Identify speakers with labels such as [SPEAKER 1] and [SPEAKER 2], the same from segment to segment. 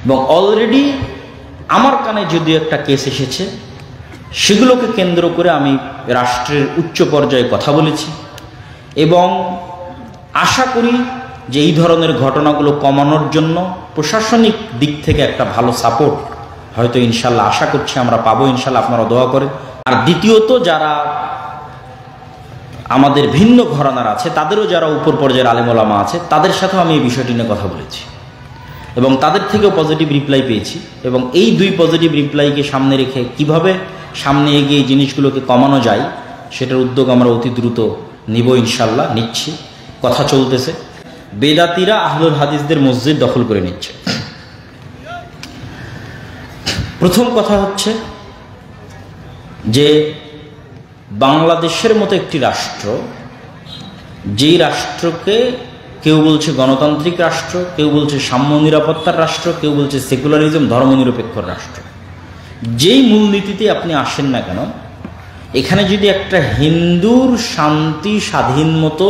[SPEAKER 1] এবং অলরেডি আমার কানে যদিও একটা কেস এসেছে, সেগুলোকে কেন্দ্র করে আমি রাষ্ট্রের উচ্চ পর্যায়ে কথা বলেছি এবং আশা করি যে এই ধরনের ঘটনাগুলো কমানোর জন্য প্রশাসনিক দিক থেকে একটা ভালো সাপোর্ট হয়তো ইনশাল্লাহ আশা করছি আমরা পাবো, ইনশাল্লাহ আপনারা দোয়া করেন। আর দ্বিতীয়ত যারা আমাদের ভিন্ন ঘরানার আছে, তাদেরও যারা উপর পর্যায়ের আলেম ওলামা আছে, তাদের সাথেও আমি এই বিষয়টি নিয়ে কথা বলেছি এবং তাদের থেকেও পজিটিভ রিপ্লাই পেয়েছি। এবং এই দুই পজিটিভ রিপ্লাইকে সামনে রেখে কিভাবে সামনে এগিয়ে এই জিনিসগুলোকে কমানো যায় সেটার উদ্যোগ আমরা অতি দ্রুত নিব, ইনশাল্লাহ নিচ্ছি, কথা চলতেছে। বেদাতিরা আহলুল হাদিসদের মসজিদ দখল করে নিচ্ছে। প্রথম কথা হচ্ছে যে বাংলাদেশের মতো একটি রাষ্ট্র, যেই রাষ্ট্রকে কেউ বলছে গণতান্ত্রিক রাষ্ট্র, কেউ বলছে সাম্য নিরাপত্তার রাষ্ট্র, কেউ বলছে সেকুলারিজম ধর্মনিরপেক্ষ রাষ্ট্র, যেই মূলনীতিতে আপনি আসেন না কেন, এখানে যদি একটা হিন্দুর শান্তি স্বাধীন মতো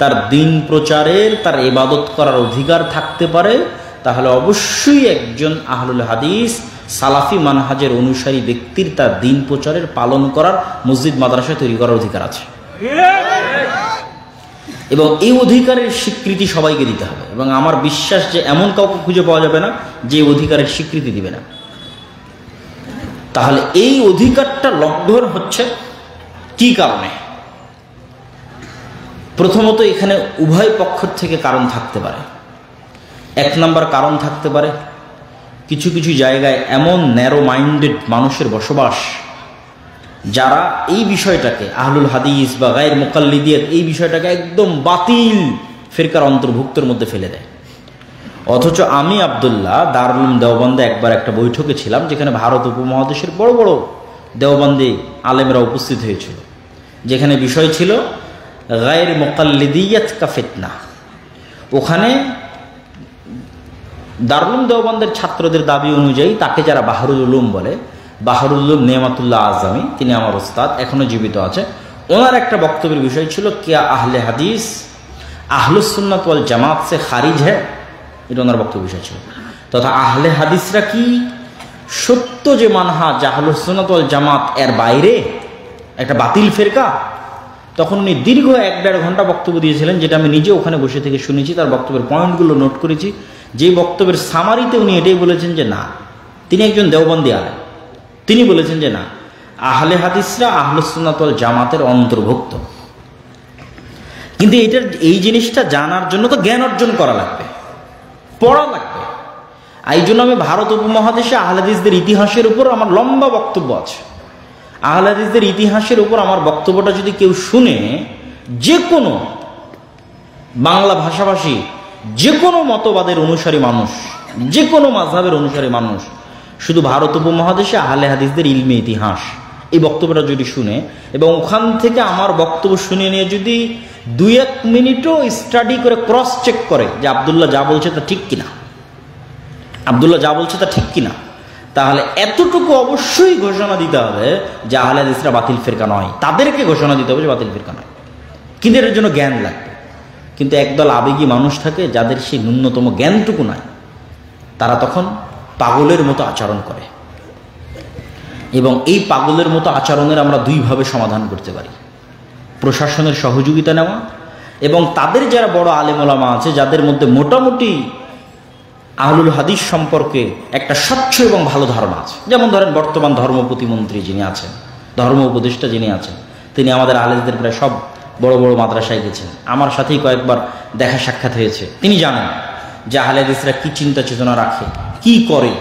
[SPEAKER 1] তার দিন প্রচারের, তার ইবাদত করার অধিকার থাকতে পারে, তাহলে অবশ্যই একজন আহলুল হাদিস সালাফি মানহাজের অনুসারী ব্যক্তির তার দিন প্রচারের পালন করার, মসজিদ মাদ্রাসা তৈরি করার অধিকার আছে এবং এই অধিকারের স্বীকৃতি সবাইকে দিতে হবে। এবং আমার বিশ্বাস যে এমন কাউকে খুঁজে পাওয়া যাবে না যে অধিকারের স্বীকৃতি দিবে না। তাহলে এই অধিকারটা লঙ্ঘন হচ্ছে কি কারণে? প্রথমত এখানে উভয় পক্ষ থেকে কারণ থাকতে পারে। এক নম্বর কারণ থাকতে পারে কিছু কিছু জায়গায় এমন ন্যারো মাইন্ডেড মানুষের বসবাস, যারা এই বিষয়টাকে আহলুল হাদিস বা গায়ের মুকাল্লিদিয়াত এই বিষয়টাকে একদম বাতিল ফিরকার অন্তর্ভুক্তের মধ্যে ফেলে দেয়। অথচ আমি আব্দুল্লাহ দারুল উলুম দেওবন্দে একবার একটা বৈঠকে ছিলাম, যেখানে ভারত উপমহাদেশের বড় বড় দেওবন্দি আলেমরা উপস্থিত হয়েছিল, যেখানে বিষয় ছিল গায়ের মুকাল্লিদিয়াত কা ফিতনা। ওখানে দারুল উলুম দেওবন্দের ছাত্রদের দাবি অনুযায়ী তাকে যারা বাহরুল উলুম বলে, বাহরুল উলুম নেয়ামাতুল্লাহ আজমি, তিনি আমার ওস্তাদ, এখনো জীবিত আছে, ওনার একটা বক্তব্যের বিষয় ছিল কিয়া আহলে হাদিস আহলুস সুন্নাত ওয়াল জামাত সে খারিজ হ্যাঁ, এটা ওনার বক্তব্য বিষয় ছিল। তথা আহলে হাদিসরা কি সত্য যে মানহাজ আহলুস সুন্নাত ওয়াল জামাত এর বাইরে একটা বাতিল ফেরকা? তখন উনি দীর্ঘ 1-1.5 ঘন্টা বক্তব্য দিয়েছিলেন, যেটা আমি নিজে ওখানে বসে থেকে শুনেছি, তার বক্তব্যের পয়েন্টগুলো নোট করেছি। যে বক্তব্যের সামারিতে উনি এটাই বলেছেন যে না, তিনি একজন দেওবন্দি আলেম, তিনি বলেছেন যে না, আহলে হাদিসরা আহলুস সুন্নাত ওয়াল জামাতের অন্তর্ভুক্ত। কিন্তু এই জিনিসটা জানার জন্য তো জ্ঞান অর্জন করা লাগবে, পড়া লাগবে। এই জন্য আমি ভারত উপমহাদেশে আহলে হাদিসদের ইতিহাসের উপর আমার লম্বা বক্তব্য আছে। আহলে হাদিসদের ইতিহাসের উপর আমার বক্তব্যটা যদি কেউ শুনে, যে কোনো বাংলা ভাষাভাষী যে কোনো মতবাদের অনুসারী মানুষ, যে কোনো মাযহাবের অনুসারী মানুষ, শুধু ভারত উপমহাদেশে আহলে হাদিসদের ইলমে ইতিহাস এই বক্তব্যটা যদি শুনে এবং ওখান থেকে আমার বক্তব্য শুনে নিয়ে যদি 2-1 মিনিটও স্টাডি করে ক্রস চেক করে যে আব্দুল্লাহ যা বলছে তা ঠিক কিনা, আব্দুল্লাহ যা বলছে তা ঠিক কিনা, তাহলে এতটুকু অবশ্যই ঘোষণা দিতে হবে যে আহলে হাদিসরা বাতিল ফিরকা নয়, তাদেরকে ঘোষণা দিতে হবে যে বাতিল ফিরকা নয়। কিন্তু এর জন্য জ্ঞান লাগবে। কিন্তু একদল আবেগী মানুষ থাকে যাদের সেই ন্যূনতম জ্ঞানটুকু নাই, তারা তখন পাগলের মতো আচরণ করে। এবং এই পাগলের মতো আচরণের আমরা দুইভাবে সমাধান করতে পারি: প্রশাসনের সহযোগিতা নেওয়া এবং তাদের যারা বড় আলেম ওলামা আছে, যাদের মধ্যে মোটামুটি আহলুল হাদিস সম্পর্কে একটা স্বচ্ছ এবং ভালো ধারণা আছে। যেমন ধরেন বর্তমান ধর্ম প্রতিমন্ত্রী যিনি আছেন, ধর্ম উপদেষ্টা যিনি আছেন, তিনি আমাদের আহলে হাদিসদের প্রায় সব বড় বড় মাদ্রাসায় গেছেন, আমার সাথেই কয়েকবার দেখা সাক্ষাৎ হয়েছে। তিনি জানেন যে আহলে হাদিসরা কি চিন্তা চেতনা রাখে, কি করে,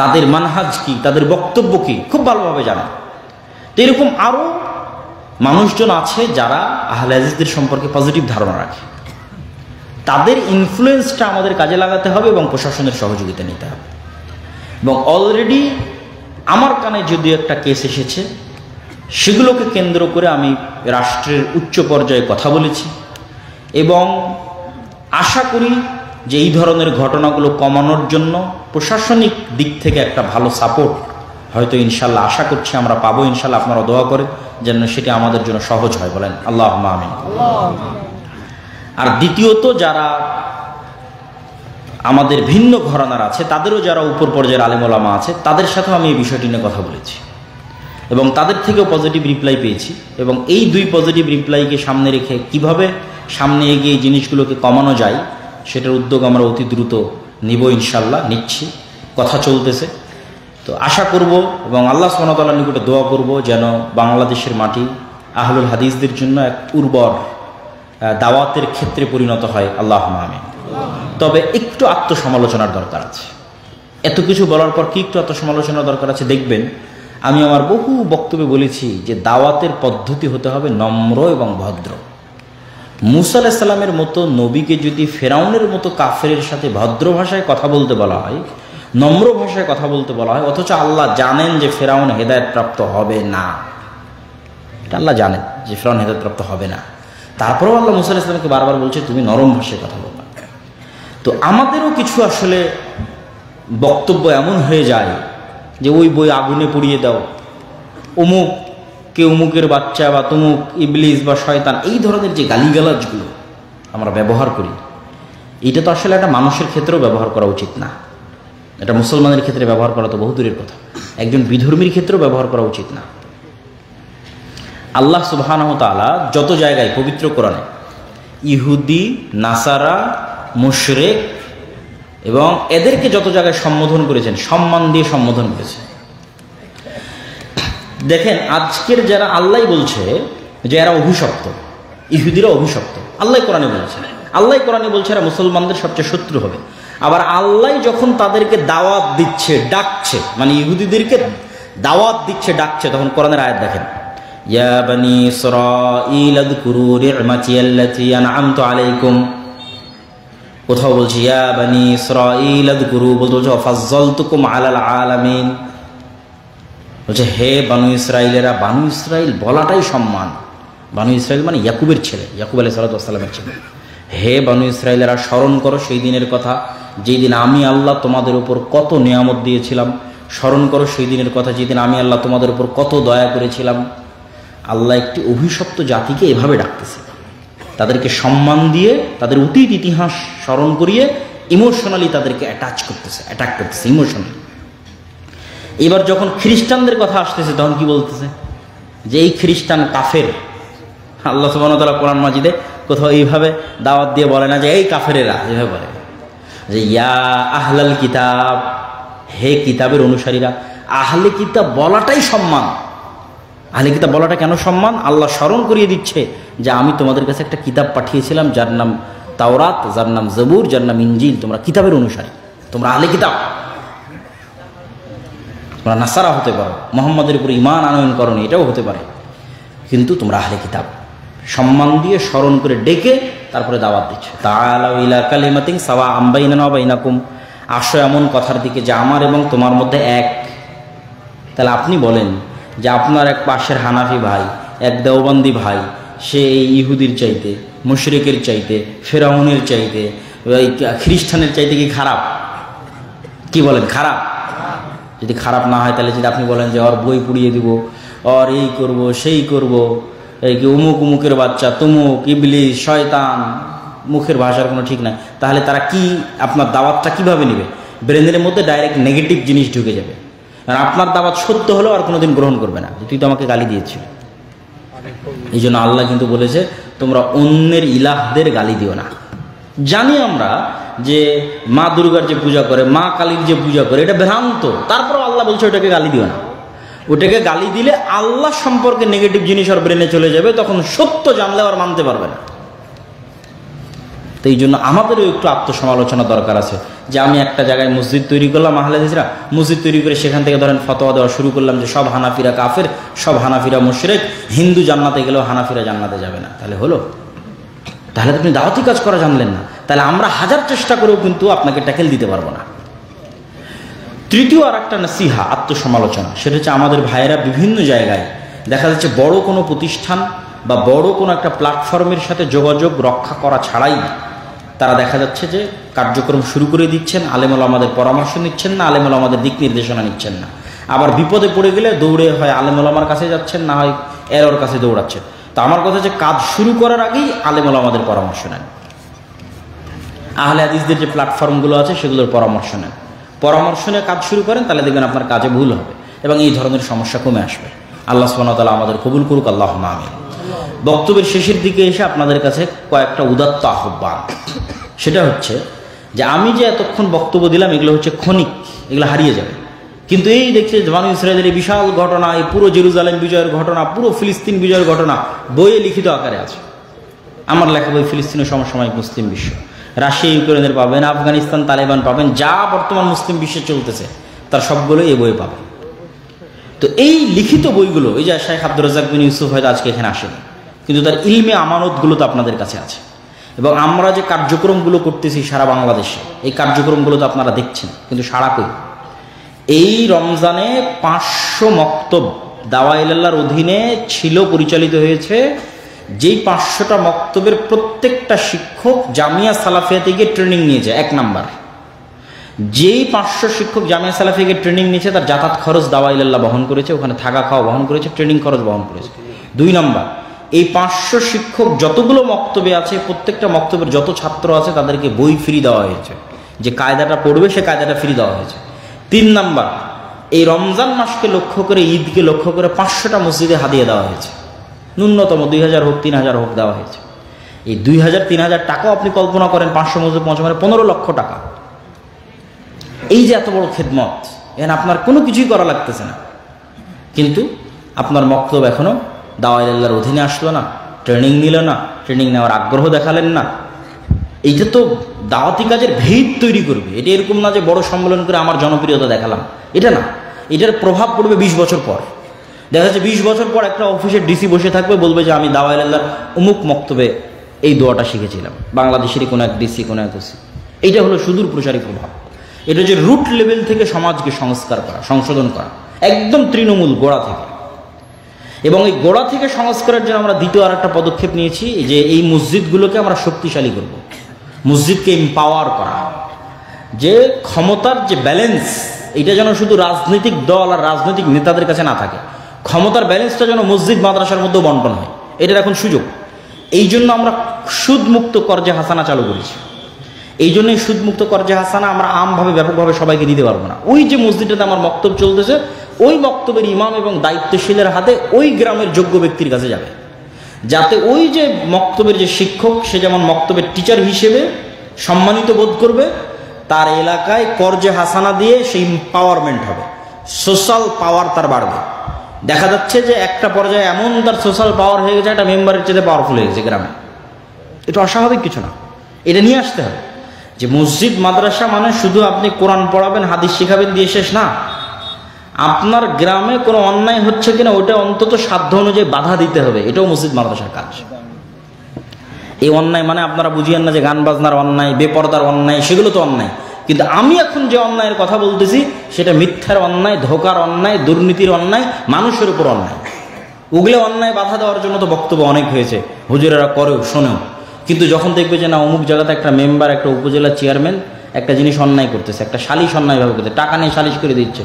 [SPEAKER 1] তাদের মানহাজ কি, তাদের বক্তব্য কি, খুব ভালোভাবে জানেন। তো এরকম আরও মানুষজন আছে যারা আহলে হাদিসদের সম্পর্কে পজিটিভ ধারণা রাখে। তাদের ইনফ্লুয়েন্সটা আমাদের কাজে লাগাতে হবে এবং প্রশাসনের সহযোগিতা নিতে হবে। এবং অলরেডি আমার কানে যদিও একটা কেস এসেছে, সেগুলোকে কেন্দ্র করে আমি রাষ্ট্রের উচ্চ পর্যায়ে কথা বলেছি এবং আশা করি যে এই ধরনের ঘটনাগুলো কমানোর জন্য প্রশাসনিক দিক থেকে একটা ভালো সাপোর্ট হয়তো ইনশাল্লাহ আশা করছি আমরা পাবো, ইনশাল্লাহ আপনারা দোয়া করেন যেন সেটি আমাদের জন্য সহজ হয়, বলেন আল্লাহুম্মা আমিন। আর দ্বিতীয়ত যারা আমাদের ভিন্ন ঘরানার আছে, তাদেরও যারা উপর পর্যায়ের আলেম ওলামা আছে, তাদের সাথেও আমি এই বিষয়টি নিয়ে কথা বলেছি এবং তাদের থেকেও পজিটিভ রিপ্লাই পেয়েছি। এবং এই দুই পজিটিভ রিপ্লাইকে সামনে রেখে কিভাবে সামনে এগিয়ে এই জিনিসগুলোকে কমানো যায় সেটার উদ্যোগ আমরা অতি দ্রুত নিব, ইনশাল্লাহ নিচ্ছি, কথা চলতেছে। তো আশা করব এবং আল্লাহ সুবহানাহু ওয়া তাআলার নিকটে দোয়া করব যেন বাংলাদেশের মাটি আহলুল হাদিসদের জন্য এক উর্বর দাওয়াতের ক্ষেত্রে পরিণত হয়, আল্লাহুম্মা আমিন। তবে একটু আত্মসমালোচনার দরকার আছে। এত কিছু বলার পর কি একটু আত্মসমালোচনার দরকার আছে? দেখবেন আমি আমার বহু বক্তব্যে বলেছি যে দাওয়াতের পদ্ধতি হতে হবে নম্র এবং ভদ্র। মুসা আলাইহিস সালামের মতো নবীকে যদি ফেরাউনের মতো কাফেরের সাথে ভদ্র ভাষায় কথা বলতে বলা হয়, নম্র ভাষায় কথা বলতে বলা হয়, অথচ আল্লাহ জানেন যে ফেরাউন হেদায়েতপ্রাপ্ত হবে না, এটা আল্লাহ জানেন যে ফেরাউন হেদায়েতপ্রাপ্ত হবে না, তারপরেও আল্লাহ মুসা আলাইহিস সালামকে বারবার বলছে তুমি নরম ভাষায় কথা বলবা। তো আমাদেরও কিছু আসলে বক্তব্য এমন হয়ে যায় যে ওই বই আগুনে পুড়িয়ে দাও, অমুক কে অমুকের বাচ্চা বা তমুক ইবলিস বা শয়তান, এই ধরনের যে গালিগালাজগুলো আমরা ব্যবহার করি, এটা তো আসলে একটা মানুষের ক্ষেত্রেও ব্যবহার করা উচিত না। এটা মুসলমানের ক্ষেত্রে ব্যবহার করা তো বহু দূরের কথা, একজন বিধর্মীর ক্ষেত্রেও ব্যবহার করা উচিত না। আল্লাহ সুবহানাহু ওয়া তাআলা যত জায়গায় পবিত্র কোরআনে ইহুদি, নাসারা, মুশরিক এবং এদেরকে যত জায়গায় সম্বোধন করেছেন, সম্মান দিয়ে সম্বোধন করেছেন। দেখেন আজকের যারা আল্লাহ বলছে যে এরা অভিশপ্ত, ইহুদিরা অভিশপ্ত, আল্লাহ কোরআনে বলছেন, আল্লাহ কোরআনে বলছে এরা মুসলমানদের সবচেয়ে শত্রু হবে। আবার আল্লাহ যখন তাদেরকে দাওয়াত দিচ্ছে, ডাকছে, মানে ইহুদিদেরকে দাওয়াত দিচ্ছে, ডাকছে, তখন কোরআনের আয়াত দেখেন, ইয়া বানি ইসরাঈল আযকুরু নি'মাতি আল্লাতী আন'আমতু আলাইকুম। কোথাও বলছে ইয়া বানি ইসরাঈল আযকুরু, বলতে বলছে ফাজ্জালতুকুম আলাল আলামিন, বলছে হে বানু ইসরাইলেরা। বানু ইসরাইল বলাটাই সম্মান। বানু ইসরাইল মানে ইয়াকুবের ছেলে, ইয়াকুব আলাইহিস সালাতু ওয়াস সালামের ছেলে। হে বানু ইসরাইলেরা, স্মরণ করো সেই দিনের কথা যেদিন আমি আল্লাহ তোমাদের উপর কত নিয়ামত দিয়েছিলাম, স্মরণ করো সেই দিনের কথা যেদিন আমি আল্লাহ তোমাদের উপর কত দয়া করেছিলাম। আল্লাহ একটি অভিশপ্ত জাতিকে এভাবে ডাকতেছে, তাদেরকে সম্মান দিয়ে, তাদের অতীত ইতিহাস স্মরণ করিয়ে ইমোশনালি তাদেরকে অ্যাটাক করতেছে ইমোশনালি। এবার যখন খ্রিস্টানদের কথা আসতেছে তখন কি বলতেছে যে এই খ্রিস্টান কাফের। আল্লাহ সুবহানাহু ওয়া তাআলা কোরআন মাজিদে কোথাও এইভাবে দাওয়াত দিয়ে বলে না যে এই কাফেরেরা, এভাবে বলে যে ইয়া আহলাল কিতাব, হে কিতাবের অনুসারীরা। আহলে কিতাব বলাটাই সম্মান। আহলে কিতাব বলাটা কেন সম্মান? আল্লাহ স্মরণ করিয়ে দিচ্ছে যে আমি তোমাদের কাছে একটা কিতাব পাঠিয়েছিলাম যার নাম তাওরাত, যার নাম জবুর, যার নাম ইনজিল। তোমরা কিতাবের অনুসারী, তোমরা আহলে কিতাব। তোমরা নাসারা হতে পারো, মুহাম্মাদের উপর ঈমান আনয়ন করনি, এটাও হতে পারে, কিন্তু তোমরা আহলে কিতাব। সম্মান দিয়ে স্মরণ করে ডেকে তারপরে দাওয়াত দিচ্ছে, তাআলাউ ইলা কালিমাতিন সাওয়াআম বাইনানা ওয়া বাইনাকুম, আসো এমন কথার দিকে যা আমার এবং তোমার মধ্যে এক। তাহলে আপনি বলেন যে আপনার এক পাশের হানাফি ভাই, এক দেওবন্দি ভাই, সে এই ইহুদির চাইতে, মুশরিকের চাইতে, ফেরাউনের চাইতে, ওই খ্রিস্টানের চাইতে কি খারাপ? কি বলেন? খারাপ? যদি খারাপ না হয় তাহলে যদি আপনি বলেন যে ওর বই পুড়িয়ে দিব, ওর এই করব সেই করব, এই কি অমুক অমুকের বাচ্চা, তুমুক ইবলিস শয়তান, মুখের ভাষার কোনো ঠিক নাই, তাহলে তারা কি আপনার দাওয়াতটা কিভাবে নেবে? ব্রেনের মধ্যে ডাইরেক্ট নেগেটিভ জিনিস ঢুকে যাবে। আর আপনার দাওয়াত সত্য হলেও আর কোনোদিন গ্রহণ করবে না, তুই তো আমাকে গালি দিয়েছিল। এই জন্য আল্লাহ কিন্তু বলেছে তোমরা অন্যের ইলাহদের গালি দিও না। জানি আমরা যে মা দুর্গার যে পূজা করে, মা কালীর যে পূজা করে, এটা ভ্রান্ত, তারপরেও আল্লাহ বলছে ওটাকে গালি দিও না। ওটাকে গালি দিলে আল্লাহ সম্পর্কে নেগেটিভ জিনিস আর ব্রেনে চলে যাবে, তখন সত্য জানলে আর মানতে পারবে না। তো এই জন্য আমাদেরও একটু আত্মসমালোচনা দরকার আছে যে আমি একটা জায়গায় মসজিদ তৈরি করলাম, আহলে হাদিসরা মসজিদ তৈরি করে সেখান থেকে ধরেন ফতোয়া দেওয়া শুরু করলাম যে সব হানাফিরা কাফের, সব হানাফিরা মুশরিক, হিন্দু জান্নাতে গেলেও হানাফিরা জান্নাতে যাবে না। তাহলে হলো? তাহলে আপনি দাওয়াতি কাজ করা জানলেন না। তাহলে আমরা হাজার চেষ্টা করেও কিন্তু আপনাকে ট্যাকেল দিতে পারবো না। তৃতীয় আর একটা নসিহা, আত্মসমালোচনা, সেটা হচ্ছে আমাদের ভাইয়েরা বিভিন্ন জায়গায় দেখা যাচ্ছে বড় কোনো প্রতিষ্ঠান বা বড় কোনো একটা প্ল্যাটফর্মের সাথে যোগাযোগ রক্ষা করা ছাড়াই তারা দেখা যাচ্ছে যে কার্যক্রম শুরু করে দিচ্ছেন, আলেম ওলামাদের পরামর্শ নিচ্ছেন না, আলেম ওলামাদের দিক নির্দেশনা নিচ্ছেন না। আবার বিপদে পড়ে গেলে দৌড়ে হয় আলেম ওলামার কাছে যাচ্ছেন, না হয় এর কাছে দৌড়াচ্ছেন। তো আমার কথা যে কাজ শুরু করার আগেই আলেম ওলামাদের পরামর্শ নেন। আহলে হাদিসদের যে প্ল্যাটফর্মগুলো আছে সেগুলোর পরামর্শ নেন, পরামর্শ নিয়ে কাজ শুরু করেন, তাহলে দেখবেন আপনার কাজে ভুল হবে এবং এই ধরনের সমস্যা কমে আসবে। আল্লাহ সুবহানাহু ওয়া তাআলা আমাদের কবুল করুক, আল্লাহুম্মা আমিন। বক্তব্যের শেষের দিকে এসে আপনাদের কাছে কয়েকটা উদাত্ত আহ্বান। সেটা হচ্ছে যে আমি যে এতক্ষণ বক্তব্য দিলাম এগুলো হচ্ছে ক্ষণিক, এগুলো হারিয়ে যাবে। কিন্তু এই দেখছে বনী ইসরাঈলের এই বিশাল ঘটনা, এই পুরো জেরুজালেম বিজয়ের ঘটনা, পুরো ফিলিস্তিন বিজয়ের ঘটনা বইয়ে লিখিত আকারে আছে। আমার লেখা বই ফিলিস্তিনের সমসাময়িক মুসলিম বিশ্ব, রাশিয়া ইউক্রেনের পাবেন, আফগানিস্তান তালেবান পাবেন, যা বর্তমান মুসলিম বিশ্বে চলতেছে তার সবগুলো এই বইয়ে পাবেন। তো এই লিখিত বইগুলো, এই যে শেখ আব্দুর রাজ্জাক বিন ইউসুফ হয়তো আজকে এখানে আসেনি, কিন্তু তার ইলমে আমানতগুলো তো আপনাদের কাছে আছে। এবং আমরা যে কার্যক্রমগুলো করতেছি সারা বাংলাদেশে, এই কার্যক্রমগুলো তো আপনারা দেখছেন, কিন্তু সারা কই? এই রমজানে 500 মক্তব দাওয়া ইলাল্লাহর অধীনে ছিল, পরিচালিত হয়েছে। যেই 500টা মক্তবের প্রত্যেকটা শিক্ষক জামিয়া সালাফিয়াতে গিয়ে ট্রেনিং নিয়েছে। 1 নাম্বার, যেই 500 শিক্ষক জামিয়া সালাফিয়া গিয়ে ট্রেনিং নিয়েছে তার যাতায়াত খরচ দাওয়া ইলাল্লাহ বহন করেছে, ওখানে থাকা খাওয়া বহন করেছে, ট্রেনিং খরচ বহন করেছে। 2 নাম্বার, এই 500 শিক্ষক যতগুলো মক্তবে আছে, প্রত্যেকটা মক্তবের যত ছাত্র আছে তাদেরকে বই ফ্রি দেওয়া হয়েছে, যে কায়দাটা পড়বে সে কায়দাটা ফ্রি দেওয়া হয়েছে। 3 নাম্বার, এই রমজান মাসকে লক্ষ্য করে, ঈদকে লক্ষ্য করে 500টা মসজিদে হাদিয়া দেওয়া হয়েছে। ন্যূনতম 2000 হোক 3000 হোক দেওয়া হয়েছে। এই 2000-3000 টাকাও আপনি কল্পনা করেন, 500 মসজিদ পৌঁছে মানে 15 লক্ষ টাকা। এই যে এত বড় খেদমত, এখানে আপনার কোনো কিছুই করা লাগতেছে না, কিন্তু আপনার মক্তব এখনো দাওয়া ইলাল্লাহর অধীনে আসলো না, ট্রেনিং নিল না, ট্রেনিং নেওয়ার আগ্রহ দেখালেন না। এইটা তো দাওয়াতি কাজের ভিত তৈরি করবে। এটা এরকম না যে বড় সম্মেলন করে আমার জনপ্রিয়তা দেখালাম, এটা না। এটার প্রভাব পড়বে 20 বছর পর। দেখা যাচ্ছে 20 বছর পর একটা অফিসের ডিসি বসে থাকবে, বলবে যে আমি দাওয়া ইলাল্লাহর অমুক মক্তবে এই দোয়াটা শিখেছিলাম, বাংলাদেশেরই কোনো এক ডিসি, কোনো এক ওসি। এইটা হলো সুদূর প্রসারী প্রভাব। এটা যে রুট লেভেল থেকে সমাজকে সংস্কার করা, সংশোধন করা, একদম তৃণমূল গোড়া থেকে। এবং এই গোড়া থেকে সংস্কারের জন্য আমরা দ্বিতীয় আর একটা পদক্ষেপ নিয়েছি, যে এই মসজিদগুলোকে আমরা শক্তিশালী করব, মসজিদকে এম্পাওয়ার করা, যে ক্ষমতার যে ব্যালেন্স, এটা যেন শুধু রাজনৈতিক দল আর রাজনৈতিক নেতাদের কাছে না থাকে, ক্ষমতার ব্যালেন্সটা যেন মসজিদ মাদ্রাসার মধ্যেও বন্টন হয়। এটার এখন সুযোগ। এই জন্য আমরা সুদমুক্ত কর্জে হাসানা চালু করেছি। এই জন্যই সুদমুক্ত কর্জে হাসানা আমরা আমভাবে ব্যাপকভাবে সবাইকে দিতে পারবো না। ওই যে মসজিদটাতে আমার বক্তব্য চলতেছে, ওই বক্তব্যের ইমাম এবং দায়িত্বশীলের হাতে ওই গ্রামের যোগ্য ব্যক্তির কাছে যাবে, যাতে ওই যে মক্তবের যে শিক্ষক, সে যেমন মক্তবের টিচার হিসেবে সম্মানিত বোধ করবে, তার এলাকায় কর্জে হাসানা দিয়ে সেই এম্পাওয়ারমেন্ট হবে, সোশ্যাল পাওয়ার তার বাড়বে। দেখা যাচ্ছে যে একটা পর্যায়ে এমন তার সোশ্যাল পাওয়ার হয়ে গেছে, একটা মেম্বারের চেয়ে পাওয়ারফুল হয়ে গেছে গ্রামে। এটা অস্বাভাবিক কিছু না, এটা নিয়ে আসতে হবে। যে মসজিদ মাদ্রাসা মানে শুধু আপনি কোরআন পড়াবেন, হাদিস শিখাবেন দিয়ে শেষ না। আপনার গ্রামে কোনো অন্যায় হচ্ছে কিনা ওটা অন্তত সাধ্য অনুযায়ী বাধা দিতে হবে, এটাও মসজিদ মাদ্রাসার কাজ। এই অন্যায় মানে আপনারা বুঝিয়েন না যে গান বাজনার অন্যায়, বেপরদার অন্যায়, সেগুলো তো অন্যায়। কিন্তু আমি এখন যে অন্যায়ের কথা বলতেছি সেটা মিথ্যার অন্যায়, ধোকার অন্যায়, দুর্নীতির অন্যায়, মানুষের উপর অন্যায়। ওগুলো অন্যায় বাধা দেওয়ার জন্য তো বক্তব্য অনেক হয়েছে, হুজুরেরা করেও শোনেও। কিন্তু যখন দেখবে যে না অমুক জায়গাতে একটা মেম্বার, একটা উপজেলার চেয়ারম্যান একটা জিনিস অন্যায় করতেছে, একটা সালিশ অন্যায়ভাবে করতেছে, টাকা নিয়ে সালিশ করে দিচ্ছে,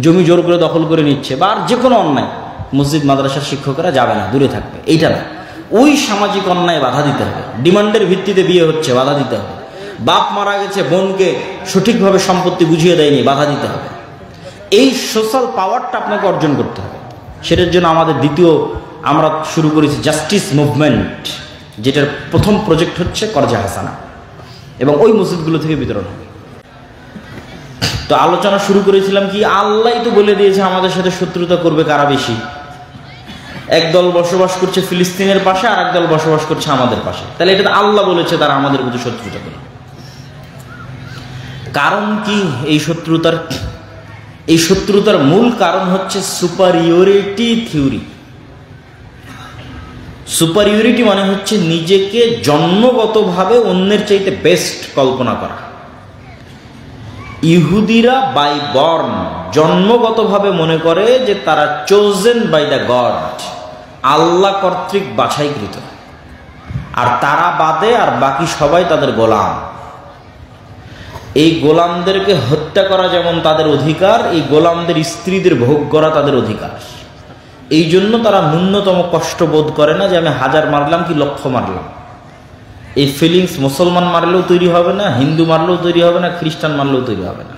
[SPEAKER 1] জমি জোর করে দখল করে নিচ্ছে, বা আর যে কোনো অন্যায়, মসজিদ মাদ্রাসার শিক্ষকেরা যাবে না, দূরে থাকবে। এইটা না, ওই সামাজিক অন্যায় বাধা দিতে হবে। ডিমান্ডের ভিত্তিতে বিয়ে হচ্ছে, বাধা দিতে হবে। বাপ মারা গেছে, বোনকে সঠিকভাবে সম্পত্তি বুঝিয়ে দেয়নি, বাধা দিতে হবে। এই সোশ্যাল পাওয়ারটা আপনাকে অর্জন করতে হবে। সেটার জন্য আমাদের দ্বিতীয় আমরা শুরু করেছি জাস্টিস মুভমেন্ট, যেটার প্রথম প্রজেক্ট হচ্ছে কর্জে হাসানা, এবং ওই মসজিদগুলো থেকে বিতরণ হবে। তো আলোচনা শুরু করেছিলাম কি, আল্লাহ তো বলে দিয়েছে আমাদের সাথে শত্রুতা করবে কারা বেশি। একদল বসবাস করছে ফিলিস্তিনের পাশে, আর একদল বসবাস করছে আমাদের পাশে। তাহলে এটা তো আল্লাহ বলেছে তারা আমাদের প্রতি শত্রুতা করবে। কারণ কি এই শত্রুতার মূল কারণ হচ্ছে সুপারিয়রিটি থিওরি। সুপারিয়রিটি মানে হচ্ছে নিজেকে জন্মগতভাবে অন্যের চাইতে বেস্ট কল্পনা করা। ইহুদিরা বাই বর্ন জন্মগতভাবে মনে করে যে তারা চোজেন বাই দ্য গড, আল্লাহ কর্তৃক বাছাইকৃত, আর তারা বাদে আর বাকি সবাই তাদের গোলাম। এই গোলামদেরকে হত্যা করা যেমন তাদের অধিকার, এই গোলামদের স্ত্রীদের ভোগ করা তাদের অধিকার। এই জন্য তারা ন্যূনতম কষ্ট বোধ করে না যে আমি 1000 মারলাম কি লক্ষ মারলাম। এই ফিলিংস মুসলমান মারলেও তৈরি হবে না, হিন্দু মারলেও তৈরি হবে না, খ্রিস্টান মারলেও তৈরি হবে না।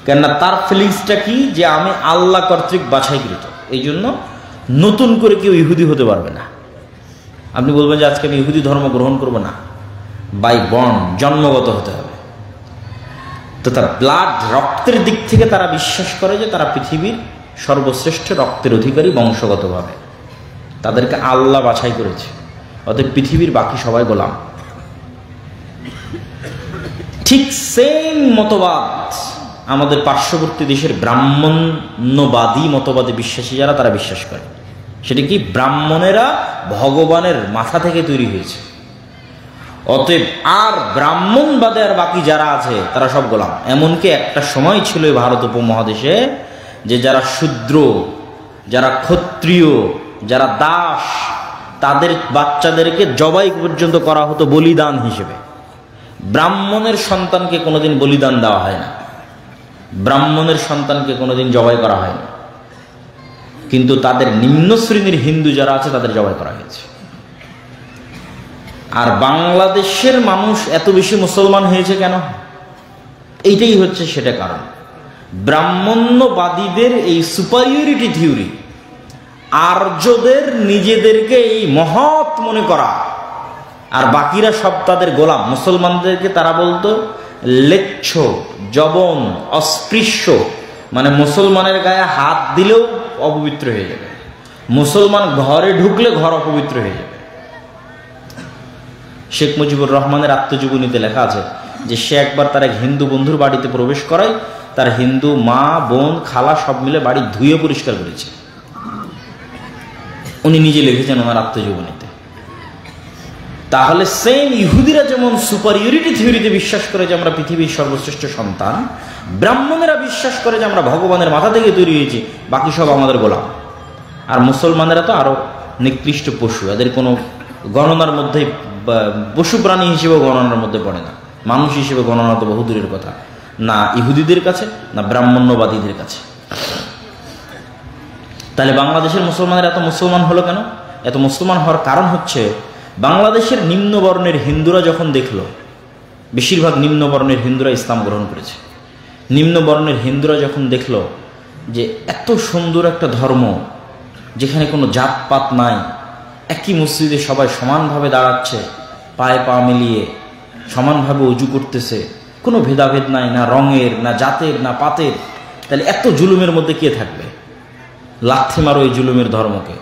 [SPEAKER 1] কেননা তার ফিলিংসটা কি, যে আমি আল্লাহ কর্তৃক বাছাইকৃত, এই জন্য নতুন করে কেউ ইহুদি হতে পারবে না। আপনি বলবেন যে আজকে আমি ইহুদি ধর্ম গ্রহণ করব না, বাই বর্ন, জন্মগত হতে হবে। তো তার ব্লাড, রক্তের দিক থেকে তারা বিশ্বাস করে যে তারা পৃথিবীর সর্বশ্রেষ্ঠ রক্তের অধিকারী বংশগতভাবে, তাদেরকে আল্লাহ বাছাই করেছে, অতএব পৃথিবীর বাকি সবাই গোলাম। ঠিক সেম মতবাদ আমাদের পার্শ্ববর্তী দেশের ব্রাহ্মণ্যবাদী মতবাদে বিশ্বাসী যারা, তারা বিশ্বাস করে। সেটা কি, ব্রাহ্মণেরা ভগবানের মাথা থেকে তৈরি হয়েছে, অতএব আর ব্রাহ্মণবাদে আর বাকি যারা আছে তারা সব গোলাম। এমনকি একটা সময় ছিল ভারত উপমহাদেশে যে যারা শূদ্র, যারা ক্ষত্রিয়, যারা দাস, তাদের বাচ্চাদেরকে জবাই পর্যন্ত করা হতো বলিদান হিসেবে। ব্রাহ্মণের সন্তানকে কোনোদিন বলিদান দেওয়া হয় না, ব্রাহ্মণের সন্তানকে কোনোদিন জবাই করা হয় না, কিন্তু তাদের নিম্ন শ্রেণীর হিন্দু যারা আছে তাদের জবাই করা হয়েছে। আর বাংলাদেশের মানুষ এত বেশি মুসলমান হয়েছে কেন? এইটাই হচ্ছে সেটা কারণ। ব্রাহ্মণ্যবাদীদের এই সুপারিয়রিটি থিওরি, আর্যদের নিজেদেরকে এই মহৎ মনে করা, আর বাকিরা সব তাদের গোলাম। মুসলমানদেরকে তারা বলতো লেচ্ছ, জবন, অস্পৃশ্য, মানে মুসলমানের গায়ে হাত দিলেও অপবিত্র হয়ে যাবে, মুসলমান ঘরে ঢুকলে ঘর অপবিত্র হয়ে যাবে। শেখ মুজিবুর রহমানের আত্মজীবনীতে লেখা আছে যে সে একবার তার এক হিন্দু বন্ধুর বাড়িতে প্রবেশ করায় তার হিন্দু মা, বোন, খালা সব মিলে বাড়ি ধুয়ে পরিষ্কার করেছে। উনি নিজে লিখেছেন ওনার আত্মজীবনীতে। তাহলে সেম ইহুদিরা যেমন সুপারিয়রিটি থিওরিতে বিশ্বাস করে যে আমরা পৃথিবীর সর্বশ্রেষ্ঠ সন্তান, ব্রাহ্মণেরা বিশ্বাস করে যে আমরা ভগবানের মাথা থেকে তৈরি হয়েছি, বাকি সব আমাদের গোলাম। আর মুসলমানেরা তো আরো নিকৃষ্ট পশু, এদের কোনো গণনার মধ্যে, পশু প্রাণী হিসেবে গণনার মধ্যে পড়ে না, মানুষ হিসেবে গণনা তো বহু দূরের কথা, না ইহুদিদের কাছে না ব্রাহ্মণ্যবাদীদের কাছে। তাহলে বাংলাদেশের মুসলমানের এত মুসলমান হলো কেন? এত মুসলমান হওয়ার কারণ হচ্ছে বাংলাদেশের নিম্নবর্ণের হিন্দুরা যখন দেখলো, বেশিরভাগ নিম্নবর্ণের হিন্দুরা ইসলাম গ্রহণ করেছে, নিম্নবর্ণের হিন্দুরা যখন দেখলো যে এত সুন্দর একটা ধর্ম যেখানে কোনো জাতপাত নাই, একই মসজিদে সবাই সমানভাবে দাঁড়াচ্ছে, পায়ে পা মিলিয়ে সমানভাবে উজু করতেছে, কোনো ভেদাভেদ নাই, না রঙের, না জাতের, না পাতের, তাহলে এত জুলুমের মধ্যে কে থাকবে? লাথি মারো এই জুলুমের ধর্মকে,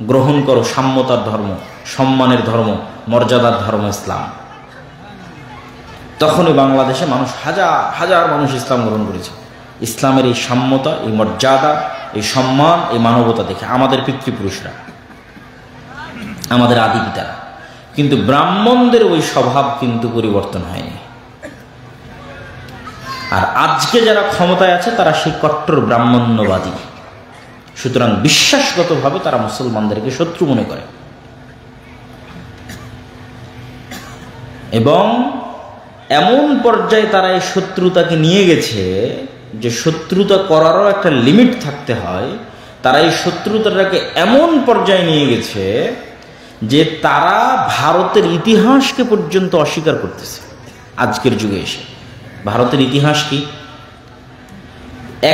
[SPEAKER 1] গ্রহণ করো সাম্যতার ধর্ম, সম্মানের ধর্ম, মর্যাদার ধর্ম ইসলাম। তখনই বাংলাদেশে মানুষ, হাজার হাজার মানুষ ইসলাম গ্রহণ করেছে। ইসলামের এই সাম্যতা, এই মর্যাদা, এই সম্মান, এই মানবতা দেখে আমাদের পিতৃপুরুষরা, আমাদের আদি পিতারা। কিন্তু ব্রাহ্মণদের ওই স্বভাব কিন্তু পরিবর্তন হয়নি। আর আজকে যারা ক্ষমতায় আছে তারা সেই কট্টর ব্রাহ্মণ্যবাদী। সুতরাং বিশ্বাসগতভাবে তারা মুসলমানদেরকে শত্রু মনে করে, এবং এমন পর্যায়ে তারা এই শত্রুতাকে নিয়ে গেছে যে শত্রুতা করারও একটা লিমিট থাকতে হয়। তারা এই শত্রুতাটাকে এমন পর্যায়ে নিয়ে গেছে যে তারা ভারতের ইতিহাসকে পর্যন্ত অস্বীকার করতেছে। আজকের যুগে এসে ভারতের ইতিহাস কি?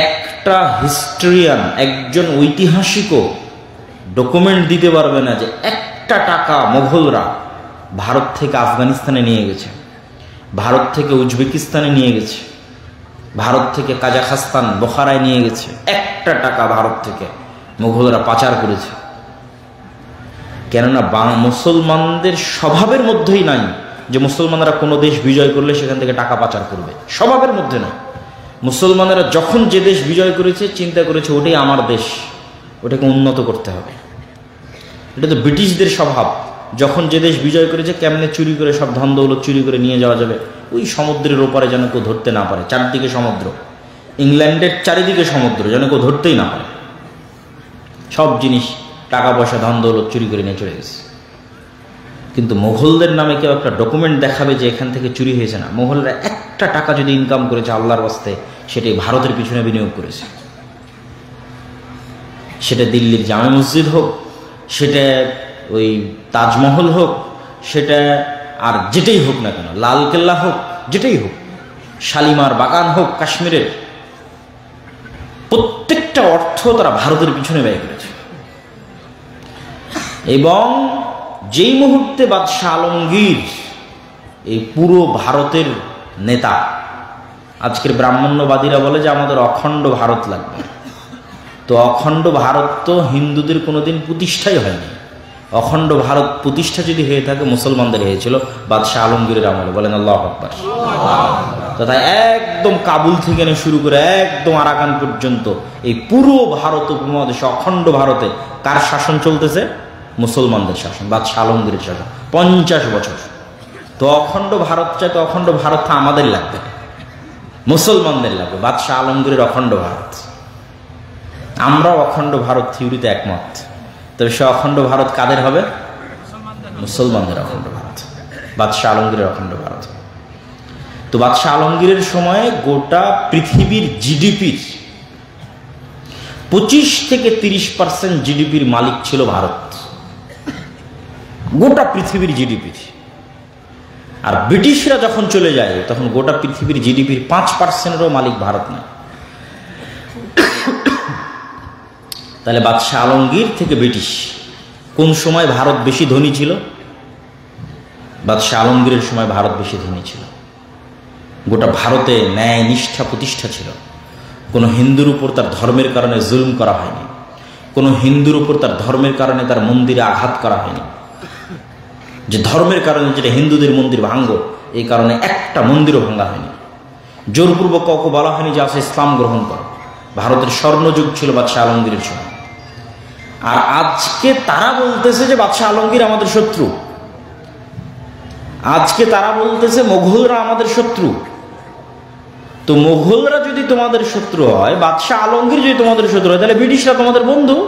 [SPEAKER 1] একটা হিস্টোরিয়ান, একজন ঐতিহাসিকও ডকুমেন্ট দিতে পারবে না যে একটা টাকা মোগলরা ভারত থেকে আফগানিস্তানে নিয়ে গেছে, ভারত থেকে উজবেকিস্তানে নিয়ে গেছে, ভারত থেকে কাজাখস্তান, বোখারায় নিয়ে গেছে। একটা টাকা ভারত থেকে মোগলরা পাচার করেছে। কেননা মুসলমানদের স্বভাবের মধ্যেই নাই যে মুসলমানরা কোনো দেশ বিজয় করলে সেখান থেকে টাকা পাচার করবে, স্বভাবের মধ্যে নাই। মুসলমানেরা যখন যে দেশ বিজয় করেছে চিন্তা করেছে ওটাই আমার দেশ, ওটাকে উন্নত করতে হবে। এটা তো ব্রিটিশদের স্বভাব, যখন যে দেশ বিজয় করেছে কেমনে চুরি করে সব ধন দৌলত চুরি করে নিয়ে যাওয়া যাবে, ওই সমুদ্রের ওপারে যেন কেউ ধরতে না পারে। চারদিকে সমুদ্র, ইংল্যান্ডের চারিদিকে সমুদ্র, যেন কেউ ধরতেই না পারে। সব জিনিস, টাকা পয়সা, ধন দৌলত চুরি করে নিয়ে চলে গেছে। কিন্তু মোগলদের নামে কেউ একটা ডকুমেন্ট দেখাবে যে এখান থেকে চুরি হয়েছে না। মোগলরা একটা টাকা যদি ইনকাম করেছে আল্লাহর ওয়াস্তে, সেটাই ভারতের পিছনে বিনিয়োগ করেছে। সেটা দিল্লির জামে মসজিদ হোক, সেটা ওই তাজমহল হোক, সেটা আর যেটাই হোক না কেন, লালকেল্লা হোক, যেটাই হোক, শালিমার বাগান হোক, কাশ্মীরের, প্রত্যেকটা অর্থ তারা ভারতের পিছনে ব্যয় করেছে। এবং যেই মুহূর্তে বাদশাহ আলমগীর এই পুরো ভারতের নেতা, আজকের ব্রাহ্মণ্যবাদীরা বলে যে আমাদের অখণ্ড ভারত লাগবে, তো অখণ্ড ভারত তো হিন্দুদের কোনোদিন প্রতিষ্ঠাই হয়নি। অখণ্ড ভারত প্রতিষ্ঠা যদি হয়ে থাকে মুসলমানদের হয়েছিল বাদশাহ আলমগীরের আমলে, বলেন আল্লাহু আকবার। তথা একদম কাবুল থেকে নিয়ে শুরু করে একদম আরাকান পর্যন্ত এই পুরো ভারত উপমহাদেশে, অখণ্ড ভারতে কার শাসন চলতেছে? মুসলমানদের শাসন, বাদশাহ আলমগীরের শাসন 50 বছর। তো অখণ্ড ভারত চাই, তো অখণ্ড ভারত আমাদের লাগবে, মুসলমানদের লাগবে, বাদশাহ আলমগীরের অখণ্ড ভারত। আমরাও অখণ্ড ভারত থিওরিতে একমত, তবে সে অখণ্ড ভারত কাদের হবে? মুসলমানদের অখণ্ড ভারত, বাদশাহ আলমগীরের অখণ্ড ভারত। তো বাদশাহ আলমগীরের সময়ে গোটা পৃথিবীর জিডিপির 25 থেকে 30% জিডিপির মালিক ছিল ভারত, গোটা পৃথিবীর জিডিপির। আর ব্রিটিশরা যখন চলে যায় তখন গোটা পৃথিবীর জিডিপির 5%-এরও মালিক ভারত নয়। তাহলে বাদশাহ আলমগীর থেকে ব্রিটিশ, কোন সময় ভারত বেশি ধনী ছিল? বাদশাহ আলমগীরের সময় ভারত বেশি ধনী ছিল। গোটা ভারতে ন্যায় নিষ্ঠা প্রতিষ্ঠা ছিল, কোনো হিন্দুর উপর তার ধর্মের কারণে জুলুম করা হয়নি, কোনো হিন্দুর উপর তার ধর্মের কারণে তার মন্দিরে আঘাত করা হয়নি। যে ধর্মের কারণে, যেটা হিন্দুদের মন্দির ভাঙ্গ, এই কারণে একটা মন্দিরও ভাঙ্গা হয়নি। জোরপূর্বক কাউকে বলা হয়নি যে আসে ইসলাম গ্রহণ করো। ভারতের স্বর্ণযুগ ছিল বাদশাহ আলমগীরের সময়। আর আজকে তারা বলতেছে যে বাদশাহ আলমগীর আমাদের শত্রু, আজকে তারা বলতেছে মোগলরা আমাদের শত্রু। তো মোগলরা যদি তোমাদের শত্রু হয়, বাদশাহ আলমগীর যদি তোমাদের শত্রু হয়, তাহলে ব্রিটিশরা তোমাদের বন্ধু।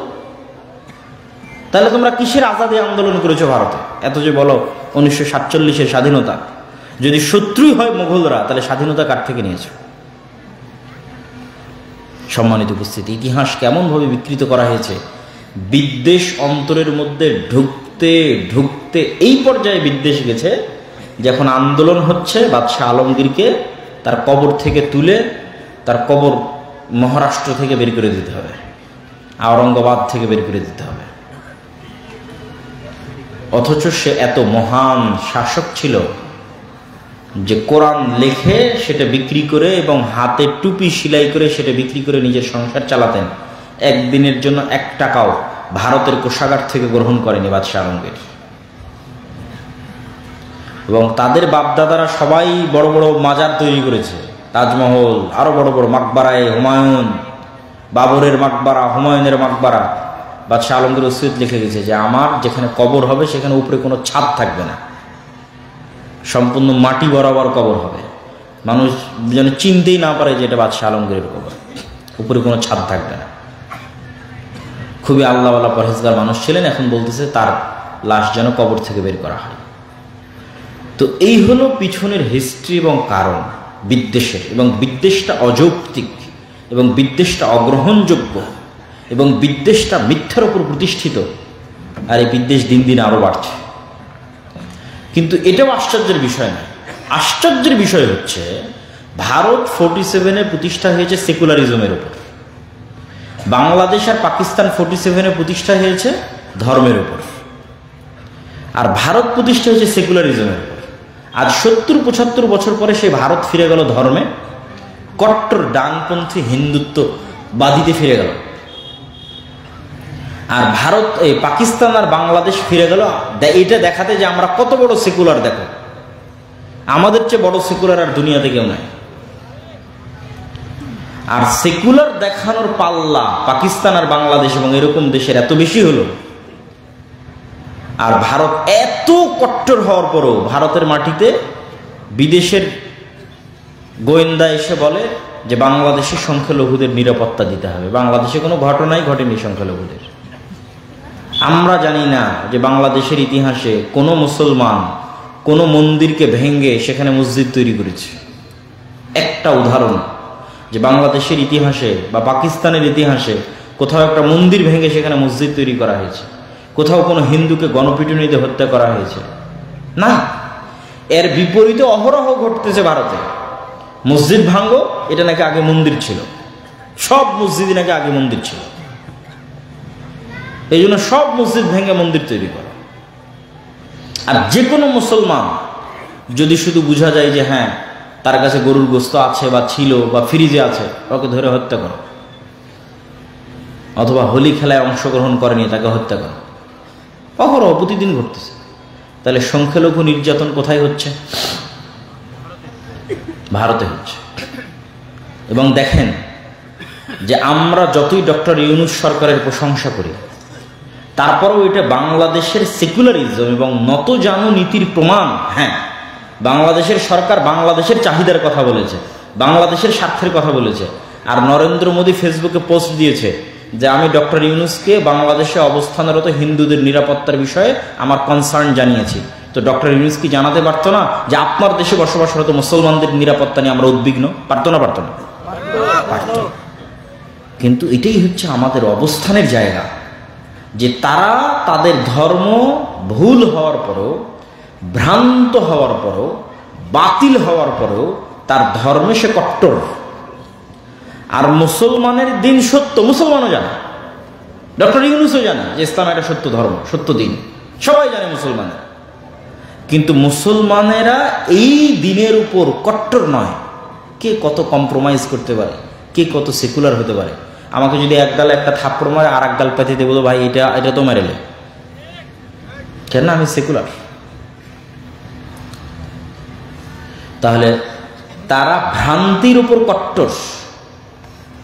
[SPEAKER 1] তাহলে তোমরা কিসের আজাদী আন্দোলন করেছো ভারতে? এত যে বলো 1947-এর স্বাধীনতা, যদি শত্রুই হয় মোগলরা, তাহলে স্বাধীনতা কার থেকে নিয়েছো? সম্মানিত উপস্থিতি, ইতিহাস কেমনভাবে বিকৃত করা হয়েছে। বিদ্বেষ অন্তরের মধ্যে ঢুকতে ঢুকতে এই পর্যায়ে বিদ্বেষ গেছে, যখন আন্দোলন হচ্ছে বাদশাহ আলমগীরকে তার কবর থেকে তুলে, তার কবর মহারাষ্ট্র থেকে বের করে দিতে হবে, আওরঙ্গাবাদ থেকে বের করে দিতে হবে। অথচ সে এত মহান শাসক ছিল যে কোরআন লেখে সেটা বিক্রি করে এবং হাতে টুপি সেলাই করে সেটা বিক্রি করে নিজের সংসার চালাতেন। একদিনের জন্য 1 টাকাও ভারতের কোষাগার থেকে গ্রহণ করেনি বাদশাহ আলমগীর। এবং তাদের বাপদাদারা সবাই বড় বড় মাজার তৈরি করেছে, তাজমহল, আরো বড় বড় মাকবারায় হুমায়ুন, বাবরের মাকবারা, হুমায়ুনের মাকবারা। বাদশাহ আলমগীর ওসিয়ত লিখে গেছে যে আমার যেখানে কবর হবে সেখানে উপরে কোনো ছাদ থাকবে না, সম্পূর্ণ মাটি বরাবর কবর হবে, মানুষ যেন চিনতেই না পারে যে এটা বাদশাহ আলমগীরের কবর, উপরে কোনো ছাদ থাকবে না। খুবই আল্লাহওয়ালা পরহেজগার মানুষ ছিলেন। এখন বলতেছে তার লাশ যেন কবর থেকে বের করা হয়। তো এই হলো পিছনের হিস্ট্রি এবং কারণ বিদ্বেষের। এবং বিদ্বেষটা অযৌক্তিক, এবং বিদ্বেষটা অগ্রহণযোগ্য, এবং বিদ্বেষটা মিথ্যার উপর প্রতিষ্ঠিত। আর এই বিদ্বেষ দিন দিন আরো বাড়ছে। কিন্তু এটাও আশ্চর্যের বিষয় নয়। আশ্চর্যের বিষয় হচ্ছে ভারত 47-এ প্রতিষ্ঠা হয়েছে সেকুলারিজমের উপর, বাংলাদেশ আর পাকিস্তান 47-এ প্রতিষ্ঠা হয়েছে ধর্মের উপর, আর ভারত প্রতিষ্ঠা হয়েছে সেকুলারিজমের উপর। আজ 70-75 বছর পরে সেই ভারত ফিরে গেল ধর্মে, কট্টর ডানপন্থী হিন্দুত্ববাদীতে ফিরে গেল। আর ভারত, এই পাকিস্তান আর বাংলাদেশ ফিরে গেল এটা দেখাতে যে আমরা কত বড় সেকুলার। দেখো, আমাদের চেয়ে বড় সেকুলার আর দুনিয়াতে কেউ নাই। আর সেকুলার দেখানোর পাল্লা পাকিস্তান আর বাংলাদেশ এবং এরকম দেশের এত বেশি হলো, আর ভারত এত কট্টর হওয়ার পরও ভারতের মাটিতে বিদেশের গোয়েন্দা এসে বলে যে বাংলাদেশের সংখ্যালঘুদের নিরাপত্তা দিতে হবে। বাংলাদেশে কোনো ঘটনাই ঘটেনি সংখ্যালঘুদের। আমরা জানি না যে বাংলাদেশের ইতিহাসে কোনো মুসলমান কোনো মন্দিরকে ভেঙে সেখানে মসজিদ তৈরি করেছে। একটা উদাহরণ যে বাংলাদেশের ইতিহাসে বা পাকিস্তানের ইতিহাসে কোথাও একটা মন্দির ভেঙে সেখানে মসজিদ তৈরি করা হয়েছে, কোথাও কোনো হিন্দুকে গণপিটুনিতে হত্যা করা হয়েছে না। এর বিপরীতে অহরহ ঘটতেছে ভারতে। মসজিদ ভাঙ্গো, এটা নাকি আগে মন্দির ছিল, সব মসজিদই নাকি আগে মন্দির ছিল, এই জন্য সব মসজিদ ভেঙে মন্দির তৈরি করে। আর যে কোনো মুসলমান যদি শুধু বোঝা যায় যে হ্যাঁ তার কাছে গরুর গোস্ত আছে বা ছিল বা ফ্রিজে আছে, ওকে ধরে হত্যা করো, অথবা হোলি খেলায় অংশগ্রহণ করেনি তাকে হত্যা করো, অহরহ প্রতিদিন ঘটতেছে। তাহলে সংখ্যালঘু নির্যাতন কোথায় হচ্ছে? ভারতে হচ্ছে। এবং দেখেন যে আমরা যতই ডক্টর ইউনূস সরকারের প্রশংসা করি, তারপরেও এটা বাংলাদেশের সেকুলারিজম এবং নতজানু নীতির প্রমাণ। হ্যাঁ, বাংলাদেশের সরকার বাংলাদেশের চাহিদার কথা বলেছে, বাংলাদেশের স্বার্থের কথা বলেছে। আর নরেন্দ্র মোদী ফেসবুকে পোস্ট দিয়েছে যে আমি ডক্টর ইউনূসকে বাংলাদেশে অবস্থানরত হিন্দুদের নিরাপত্তার বিষয়ে আমার কনসার্ন জানিয়েছি। তো ডক্টর ইউনূস কি জানাতে পারতো না যে আপনার দেশে বসবাসরত মুসলমানদের নিরাপত্তা নিয়ে আমরা উদ্বিগ্ন? পারতো না? পারতো না? পারতো। কিন্তু এটাই হচ্ছে আমাদের অবস্থানের জায়গা, যে তারা তাদের ধর্ম ভুল হওয়ার পরও, ভ্রান্ত হওয়ার পরও, বাতিল হওয়ার পরও তার ধর্মে সে কট্টর। আর মুসলমানের দিন সত্য, মুসলমানও জানে, ডক্টর ইউনূসও জানে যে ইসলাম একটা সত্য ধর্ম, সত্য দিন, সবাই জানে মুসলমানেরা। কিন্তু মুসলমানেরা এই দিনের উপর কট্টর নয়। কে কত কম্প্রোমাইজ করতে পারে, কে কত সেকুলার হতে পারে। আমাকে যদি এক গালে একটা থাপ্পড় মারে আর এক গাল পেতে দেবো, ভাই এটা তো মেরেলে, কেন? আমি সেকুলার। তাহলে তারা ভ্রান্তির উপর কট্টর,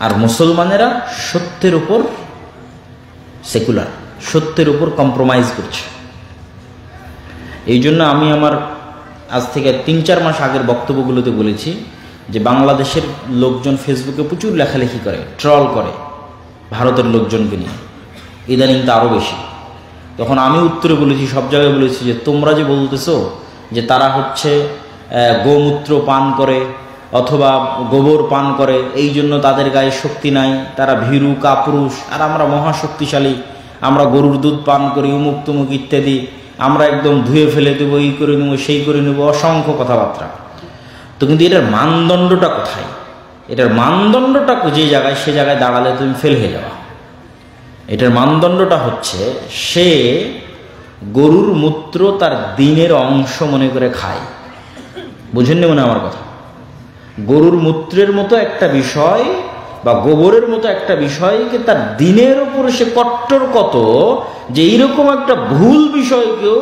[SPEAKER 1] আর মুসলমানেরা সত্যের উপর সেকুলার, সত্যের উপর কম্প্রোমাইজ করছে। এই জন্য আমি আমার আজ থেকে ৩-৪ মাস আগের বক্তব্যগুলোতে বলেছি যে বাংলাদেশের লোকজন ফেসবুকে প্রচুর লেখালেখি করে, ট্রল করে ভারতের লোকজনকে নিয়ে, ইদানিং তা আরও বেশি। তখন আমি উত্তরে বলেছি, সব জায়গায় বলেছি যে তোমরা যে বলতেছো যে তারা হচ্ছে গোমূত্র পান করে অথবা গোবর পান করে, এই জন্য তাদের গায়ে শক্তি নাই, তারা ভীরু কাপুরুষ, আর আমরা মহাশক্তিশালী, আমরা গরুর দুধ পান করি, উমুক তুমুক ইত্যাদি, আমরা একদম ধুয়ে ফেলে দেবো, এই করে নেবো, সেই করে নেবো, অসংখ্য কথাবার্তা। তো কিন্তু এটার মানদণ্ডটা কোথায়? এটার মানদণ্ডটা যে জায়গায়, সে জায়গায় দাঁড়ালে তুমি ফেল হয়ে যাওয়া। এটার মানদণ্ডটা হচ্ছে সে গরুর মূত্র তার দিনের অংশ মনে করে খায়। বুঝেননি মনে আমার কথা? গরুর মূত্রের মতো একটা বিষয় বা গোবরের মতো একটা বিষয়কে তার দিনের উপর সে কট্টর কত, যে এইরকম একটা ভুল বিষয়কেও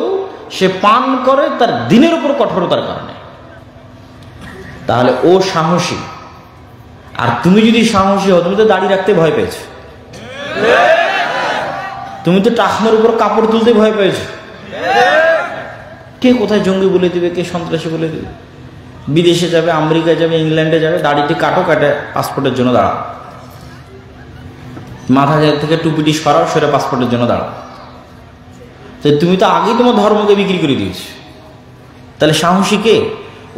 [SPEAKER 1] সে পান করে তার দিনের উপর কঠোরতার কারণে। তাহলে ও সাহসী। আর তুমি যদি সাহসী হও, তুমি তো দাড়ি রাখতে ভয় পেয়েছো, তুমি তো টাকনোর উপর কাপড় তুলতে ভয় পেয়েছো। কে কোথায় জঙ্গি বলে দিবে, কে সন্ত্রাসী বলে দিবে। বিদেশে যাবে, আমেরিকা যাবে, ইংল্যান্ডে যাবে, দাড়িটি কাটো, কাটে পাসপোর্টের জন্য দাঁড়াও, মাথা থেকে টুপিটি সরাও, সেটা পাসপোর্টের জন্য দাঁড়াও। তো তুমি তো আগেই তোমার ধর্মকে বিক্রি করে দিয়েছো। তাহলে সাহসী কে?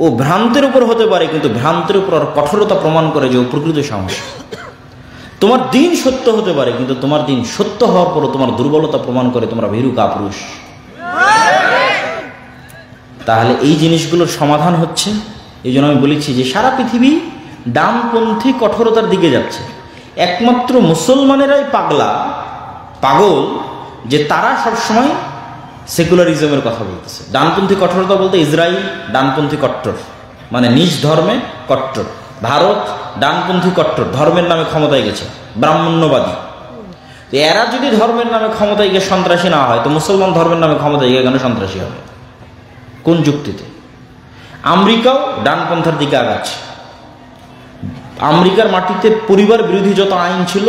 [SPEAKER 1] ও ভ্রান্তের উপর হতে পারে, কিন্তু ভ্রান্তের উপর কঠোরতা প্রমাণ করে যে ও প্রকৃত সাহসী। তোমার দিন সত্য হতে পারে, কিন্তু তোমার দিন সত্য হওয়ার পরও তোমার দুর্বলতা প্রমাণ করে তোমরা ভীরু কাপুরুষ। তাহলে এই জিনিসগুলোর সমাধান হচ্ছে, এই জন্য আমি বলেছি যে সারা পৃথিবী ডানপন্থী কঠোরতার দিকে যাচ্ছে। একমাত্র মুসলমানেরাই পাগল যে তারা সবসময় সেকুলারিজমের কথা বলতেছে। ডানপন্থী কঠোরতা বলতে ইসরায়েল ডানপন্থী কট্টর, মানে নিজ ধর্মে কট্টর। ভারত ডানপন্থী কট্টর, ধর্মের নামে ক্ষমতায় গেছে, ব্রাহ্মণ্যবাদী। তো এরা যদি ধর্মের নামে ক্ষমতায় গিয়ে সন্ত্রাসী না হয়, তো মুসলমান ধর্মের নামে ক্ষমতায় গিয়ে কেন সন্ত্রাসী হবে? কোন যুক্তিতে? আমেরিকাও ডানপন্থার দিকে আগাচ্ছে। আমেরিকার মাটিতে পরিবার বিরোধী যত আইন ছিল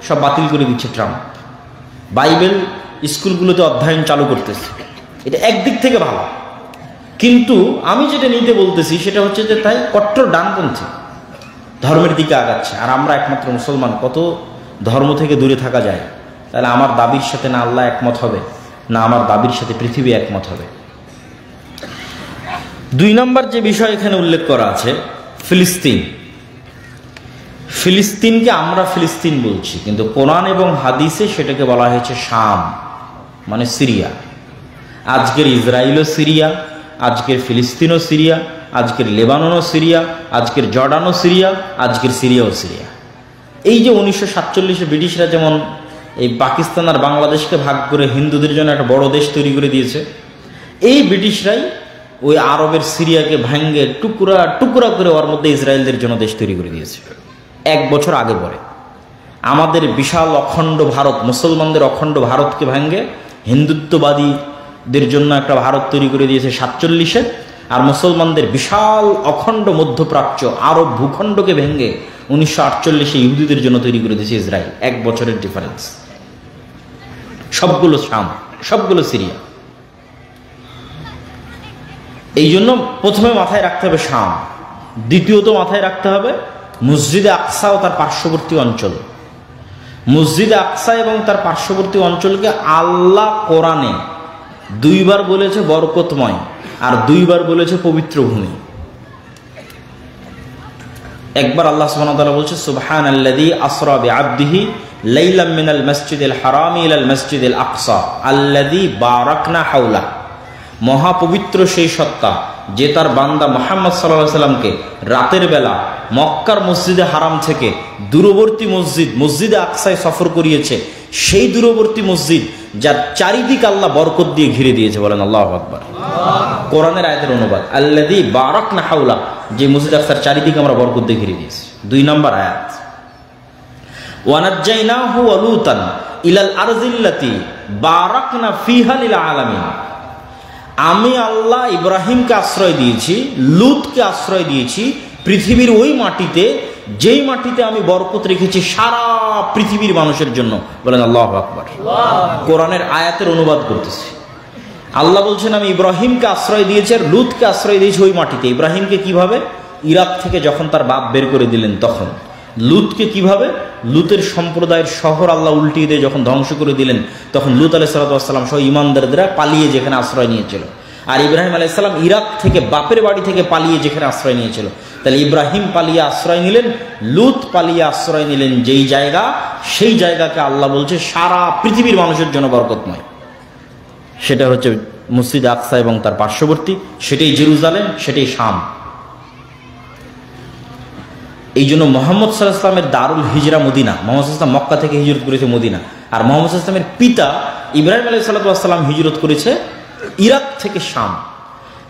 [SPEAKER 1] সব বাতিল করে দিচ্ছে ট্রাম্প। বাইবেল স্কুলগুলোতে অধ্যয়ন চালু করতেছে। এটা একদিক থেকে ভালো, কিন্তু আমি যেটা নিতে বলতেছি সেটা হচ্ছে যে তাই কট্টর ডানপন্থী ধর্মের দিকে আগাচ্ছে। আর আমরা একমাত্র মুসলমান, কত ধর্ম থেকে দূরে থাকা যায়। তাহলে আমার দাবির সাথে না আল্লাহ একমত হবে, না আমার দাবির সাথে পৃথিবী একমত হবে। 2 নম্বর যে বিষয় এখানে উল্লেখ করা আছে, ফিলিস্তিন। ফিলিস্তিনকে আমরা ফিলিস্তিন বলছি, কিন্তু কোরআন এবং হাদিসে সেটাকে বলা হয়েছে শাম, মানে সিরিয়া। আজকের ইসরায়েলও সিরিয়া, আজকের ফিলিস্তিনও সিরিয়া, আজকের লেবাননও সিরিয়া, আজকের জর্ডানও সিরিয়া, আজকের সিরিয়াও সিরিয়া। এই যে 1947-এ ব্রিটিশরা যেমন এই পাকিস্তান আর বাংলাদেশকে ভাগ করে হিন্দুদের জন্য একটা বড় দেশ তৈরি করে দিয়েছে, এই ব্রিটিশরাই ওই আরবের সিরিয়াকে ভাঙ্গে টুকরা টুকরা করে ওর মধ্যে ইসরায়েলদের জন্য দেশ তৈরি করে দিয়েছে 1 বছর আগে পরে। আমাদের বিশাল অখণ্ড ভারত, মুসলমানদের অখণ্ড ভারতকে ভাঙ্গে হিন্দুত্ববাদীদের জন্য একটা ভারত তৈরি করে দিয়েছে 47-এ, আর মুসলমানদের বিশাল অখণ্ড মধ্যপ্রাচ্য আরব ভূখণ্ডকে ভেঙ্গে 1948-এ ইহুদিদের জন্য তৈরি করে দিয়েছে ইসরায়েল। 1 বছরের ডিফারেন্স। সবগুলো শাম, সবগুলো সিরিয়া। এই জন্য প্রথমে মাথায় রাখতে হবে শাম, দ্বিতীয়ত মাথায় রাখতে হবে মসজিদে আকসা ও তার পার্শ্ববর্তী অঞ্চল। মসজিদে আকসা এবং তার পার্শ্ববর্তী অঞ্চলকে আল্লাহ কোরআনে 2 বার বলেছে বরকতময়, আর 2 বার বলেছে পবিত্র ভূমি। একবার আল্লাহ সুবহানাহু ওয়া তাআলা বলছে সুবহানাল্লাযী আসরা বিআবদিহি লাইলাম মিনাল মাসজিদিল হারামি ইলাল মাসজিদিল আকসা আল্লাযী বারাকনা হাওলা। মহাপবিত্র সেই সত্তা যে তার বান্দা মুহাম্মদ সাল্লাল্লাহু আলাইহি সাল্লামকে রাতের বেলা মক্কার মসজিদে হারাম থেকে দূরবর্তী মসজিদ মসজিদে আকসায় সফর করিয়েছে, সেই দূরবর্তী মসজিদ যার চারিদিক আল্লাহ বরকত দিয়ে ঘিরে দিয়েছে। বলেন আল্লাহু আকবার। কোরআনের আয়াতের অনুবাদ আল্লাযী বারাকনা হাওলা, যে মসজিদ আকসার চারিদিক আমরা বরকত দিয়ে ঘিরে দিয়েছি। 2 নম্বর আয়াত ওয়া নাজ্জাইনাহু ওয়া লূতান ইলাল আরজিল্লাতি বারাকনা ফিহা লিল আলামিন। আমি আল্লাহ ইব্রাহিমকে আশ্রয় দিয়েছি, লূতকে আশ্রয় দিয়েছি পৃথিবীর ওই মাটিতে, যেই মাটিতে আমি বরকত রেখেছি সারা পৃথিবীর মানুষের জন্য। বলেন আল্লাহু আকবার। কোরআনের আয়াতের অনুবাদ করতেছি। আল্লাহ বলছেন আমি ইব্রাহিমকে আশ্রয় দিয়েছি আর লূতকে আশ্রয় দিয়েছি ওই মাটিতে। ইব্রাহিমকে কিভাবে? ইরাক থেকে যখন তার বাপ বের করে দিলেন তখন। লূতকে কিভাবে? লূতের সম্প্রদায়ের শহর আল্লাহ উল্টিয়ে দিয়ে যখন ধ্বংস করে দিলেন তখন লূত আলাইহিস সালাম সহ ঈমানদাররা পালিয়ে যেখানে আশ্রয় নিয়েছিল। আর ইব্রাহিম আলাইহিস সালাম ইরাক থেকে বাপের বাড়ি থেকে পালিয়ে যেখানে আশ্রয় নিয়েছিল। তাহলে ইব্রাহিম পালিয়ে আশ্রয় নিলেন, লূত পালিয়ে আশ্রয় নিলেন যেই জায়গা, সেই জায়গাকে আল্লাহ বলছে সারা পৃথিবীর মানুষের জন্য বরকতময়। সেটা হচ্ছে মসজিদ আকসা এবং তার পার্শ্ববর্তী, সেটাই জেরুজালেম, সেটাই শাম। এই জন্য মোহাম্মদ সাল্লাল্লাহু আলাইহি ওয়াসাল্লামের দারুল হিজরা মদিনা। মোহাম্মদ সাল্লাল্লাহু আলাইহি ওয়াসাল্লাম মক্কা থেকে হিজরত করেছে মদিনা, আর মোহাম্মদ সাল্লাল্লাহু আলাইহি ওয়াসাল্লামের পিতা ইব্রাহিম আলাইহিস সালাম হিজরত করেছে ইরাক থেকে শাম।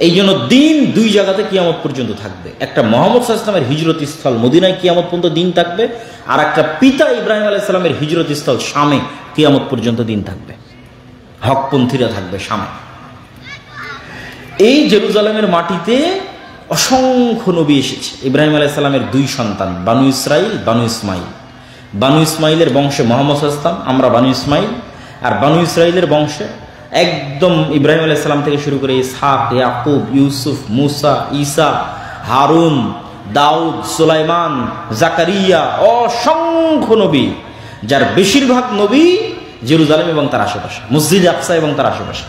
[SPEAKER 1] এই জন্য দিন 2 জায়গাতে কিয়ামত পর্যন্ত থাকবে। একটা মোহাম্মদ সাল্লাল্লাহু আলাইহি ওয়াসাল্লামের হিজরত স্থল মদিনায় কিয়ামত পর্যন্ত দিন থাকবে, আর একটা পিতা ইব্রাহিম আলাইহিস সালামের হিজরত স্থল শামে কিয়ামত পর্যন্ত দিন থাকবে। হকপন্থীরা থাকবে শামে। এই জেরুজালেমের মাটিতে অসংখ্য নবী এসেছে। ইব্রাহিম আলাইহিস সালামের 2 সন্তান, বানু ইসরাইল, বানু ইসমাইল। বানু ইসমাইলের বংশে মোহাম্মদ সাল্লাল্লাহু আলাইহি ওয়াসাল্লাম, আমরা বানু ইসমাইল। আর বানু ইসরাইলের বংশে একদম ইব্রাহিম আলাইহিস সালাম থেকে শুরু করে ইসহাক, ইয়াকুব, ইউসুফ, মুসা, ঈসা, হারুন, দাউদ, সুলাইমান, জাকারিয়া, অসংখ্য নবী, যার বেশিরভাগ নবী জেরুজালেম এবং তার আশেপাশে, মসজিদ আকসা এবং তার আশেপাশে।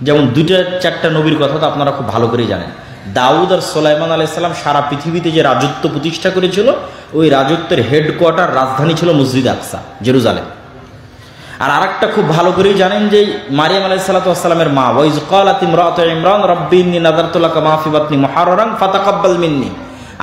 [SPEAKER 1] যেমন 2-4টা নবীর কথা তো আপনারা খুব ভালো করে জানেন। দাউদ আর সুলাইমান আলাইহিস সালাম সারা পৃথিবীতে যে রাজত্ব প্রতিষ্ঠা করেছিল, ওই রাজত্বের হেডকোয়ার্টার রাজধানী ছিল মসজিদ আকসা, জেরুজালেম। আর আরেকটা খুব ভালো করেই জানেন যে মারিয়াম আলাইহিস সালামের মা, ওয়াইজ ক্বালাত ইমরাতু ইমরান রাব্বি ইন্নী নাযারতু লাকা মা ফি বাতনি মুহাররান ফাতাকাব্বাল মিন্নি।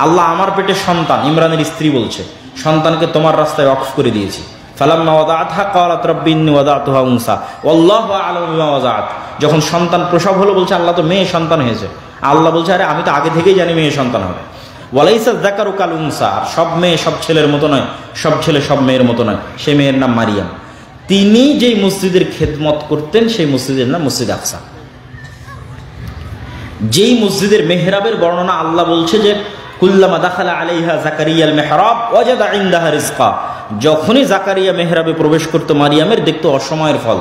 [SPEAKER 1] আল্লাহ আমার পেটে সন্তান, ইমরানের স্ত্রী বলছে, সন্তানকে তোমার রাস্তায় ওয়াকফ করে দিয়েছি। ফালাম্মা ওয়াদাআতহা ক্বালাত রাব্বি ইন্নী ওয়াদাতুহা উনসা ওয়াল্লাহু আ'লামু বিমা ওয়াদাআত। যখন সন্তান প্রসব হলো বলছে আল্লাহ তো মেয়ে সন্তান হয়েছে। আল্লাহ বলছে আরে আমি তো আগে থেকেই জানি মেয়ে সন্তান হবে। ওয়ালাইসা যাকারু কাল উনসা, আর সব মেয়ে সব ছেলের মতো নয়, সব ছেলে সব মেয়ের মতো নয়। সে মেয়ের নাম মারিয়াম। তিনি যেই মসজিদের খেদমত করতেন সেই মসজিদের নাম মসজিদ আকসা। যেই মসজিদের মেহরাবের বর্ণনা আল্লাহ বলছে যে কুল্লামা দাখালা আলাইহা জাকারিয়াল মেহরাব ওয়াজাদা ইনদাহা রিজকা। যখনই জাকারিয়া মেহরাবে প্রবেশ করতো মারিয়ামের দেখতো অসময়ের ফল।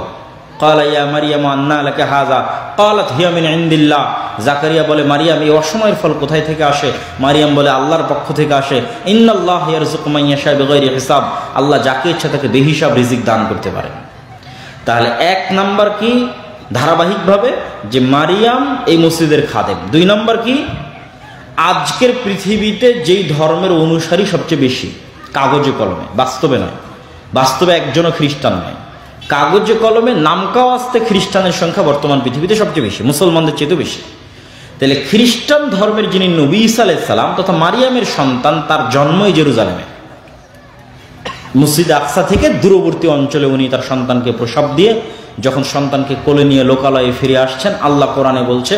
[SPEAKER 1] ক্বালা ইয়া মারিয়াম আন্না লাকা হাযা ক্বালাত হিয়া মিন ইনদিল্লাহ। জাকারিয়া বলে মারিয়াম এই অসময়ের ফল কোথায় থেকে আসে? মারিয়াম বলে আল্লাহর পক্ষ থেকে আসে। ইন্নাল্লাহ ইয়ারযুকু মান ইয়াশা বিগাইরি হিসাব। আল্লাহ যাকে ইচ্ছা তাকে বেহিসাব রিজিক দান করতে পারে। তাহলে 1 নাম্বার কি ধারাবাহিকভাবে যে মারিয়াম এই মসজিদের খাদেম। 2 নাম্বার কি আজকের পৃথিবীতে যেই ধর্মের অনুসারী সবচেয়ে বেশি, কাগজে কলমে, বাস্তবে নয়, বাস্তবে একজনও খ্রিস্টান নয়, কাগজে কলমে নামকাওয়াস্তে খ্রিস্টানের সংখ্যা বর্তমান পৃথিবীতে সবচেয়ে বেশি, মুসলমানদের চেয়ে বেশি। তাহলে খ্রিস্টান ধর্মের যিনি নবী ঈসা আলাইহিস সালাম তথা মারিয়ামের সন্তান, তার জন্মই জেরুজালেমে। মসজিদ আকসা থেকে দূরবর্তী অঞ্চলে উনি তার সন্তানকে প্রসব দিয়ে যখন সন্তানকে কোলে নিয়ে লোকালয়ে ফিরে আসছেন, আল্লাহ কোরআনে বলছে,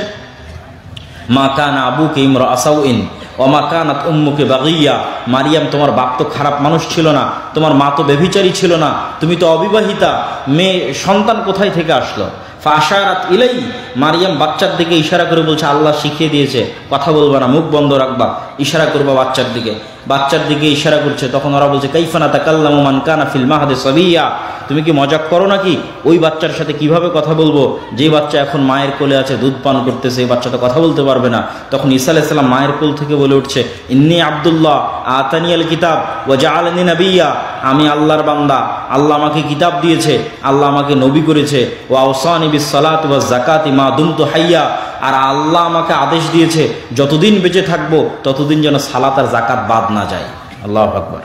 [SPEAKER 1] মা কানা আবুকে ইমরা সাউইন ওয়া মা কানাত উম্মুকে বাগিয়া, মারিয়াম তোমার বাপ তো খারাপ মানুষ ছিল না, তোমার মা তো ব্যভিচারী ছিল না, তুমি তো অবিবাহিতা, মেয়ে সন্তান কোথায় থেকে আসলো? ফাশারাত ইলাই, মারিয়াম বাচ্চার দিকে ইশারা করে বলছে, আল্লাহ শিখিয়ে দিয়েছে কথা বলবা না, মুখ বন্ধ রাখবা, ইশারা করবা বাচ্চার দিকে ইশারা করছে। তখন ওরা বলছে, কাইফা নাতাকাল্লামু মান কানা ফিল মাহদি সাবিয়া, তুমি কি মজাক করো নাকি? ওই বাচ্চার সাথে কিভাবে কথা বলবো যে বাচ্চা এখন মায়ের কোলে আছে, দুধ পান করতেছে, এই বাচ্চা তো কথা বলতে পারবে না। তখন ঈসা আলাইহিস সালাম মায়ের কোল থেকে বলে উঠছে, ইন্নী আব্দুল্লাহ আতানিয়াল কিতাব ওয়া জাআলানি নাবিয়্যা, আমি আল্লাহর বান্দা, আল্লাহ আমাকে কিতাব দিয়েছে, আল্লাহ আমাকে নবী করেছে, ওয়া আওসানি বিস সালাতি ওয়াজ যাকাতি মা দুমতু হাইয়া, আর আল্লাহ আমাকে আদেশ দিয়েছে যতদিন বেঁচে থাকবো ততদিন যেন সালাত আর যাকাত বাদ না যায়। আল্লাহু আকবার।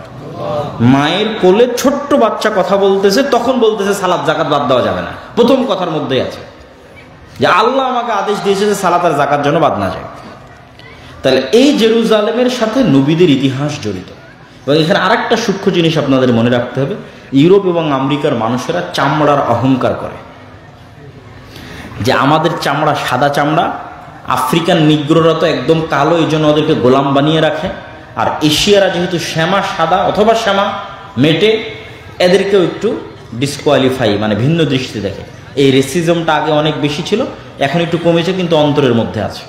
[SPEAKER 1] মায়ের কোলে ছোট্ট বাচ্চা কথা বলতেছে, তখন বলতেছে সালাত যাকাত বাদ দেওয়া যাবে না। প্রথম কথার মধ্যেই আছে যে আল্লাহ আমাকে আদেশ দিয়েছে যে সালাত আর যাকাত যেন বাদ না যায়। তাহলে এই জেরুজালেমের সাথে নবীদের ইতিহাস জড়িত। এবং এখানে আরেকটা সূক্ষ্ম জিনিস আপনাদের মনে রাখতে হবে, ইউরোপ এবং আমেরিকার মানুষেরা চামড়ার অহংকার করে, যে আমাদের চামড়া সাদা চামড়া, আফ্রিকান নিগ্রোরা তো একদম কালো, এই জন্য ওদেরকে গোলাম বানিয়ে রাখে, আর এশিয়ারা যেহেতু শ্যামা সাদা অথবা শ্যামা মেটে, এদেরকেও একটু ডিসকোয়ালিফাই মানে ভিন্ন দৃষ্টি দেখে। এই রেসিজমটা আগে অনেক বেশি ছিল, এখন একটু কমেছে, কিন্তু অন্তরের মধ্যে আছে।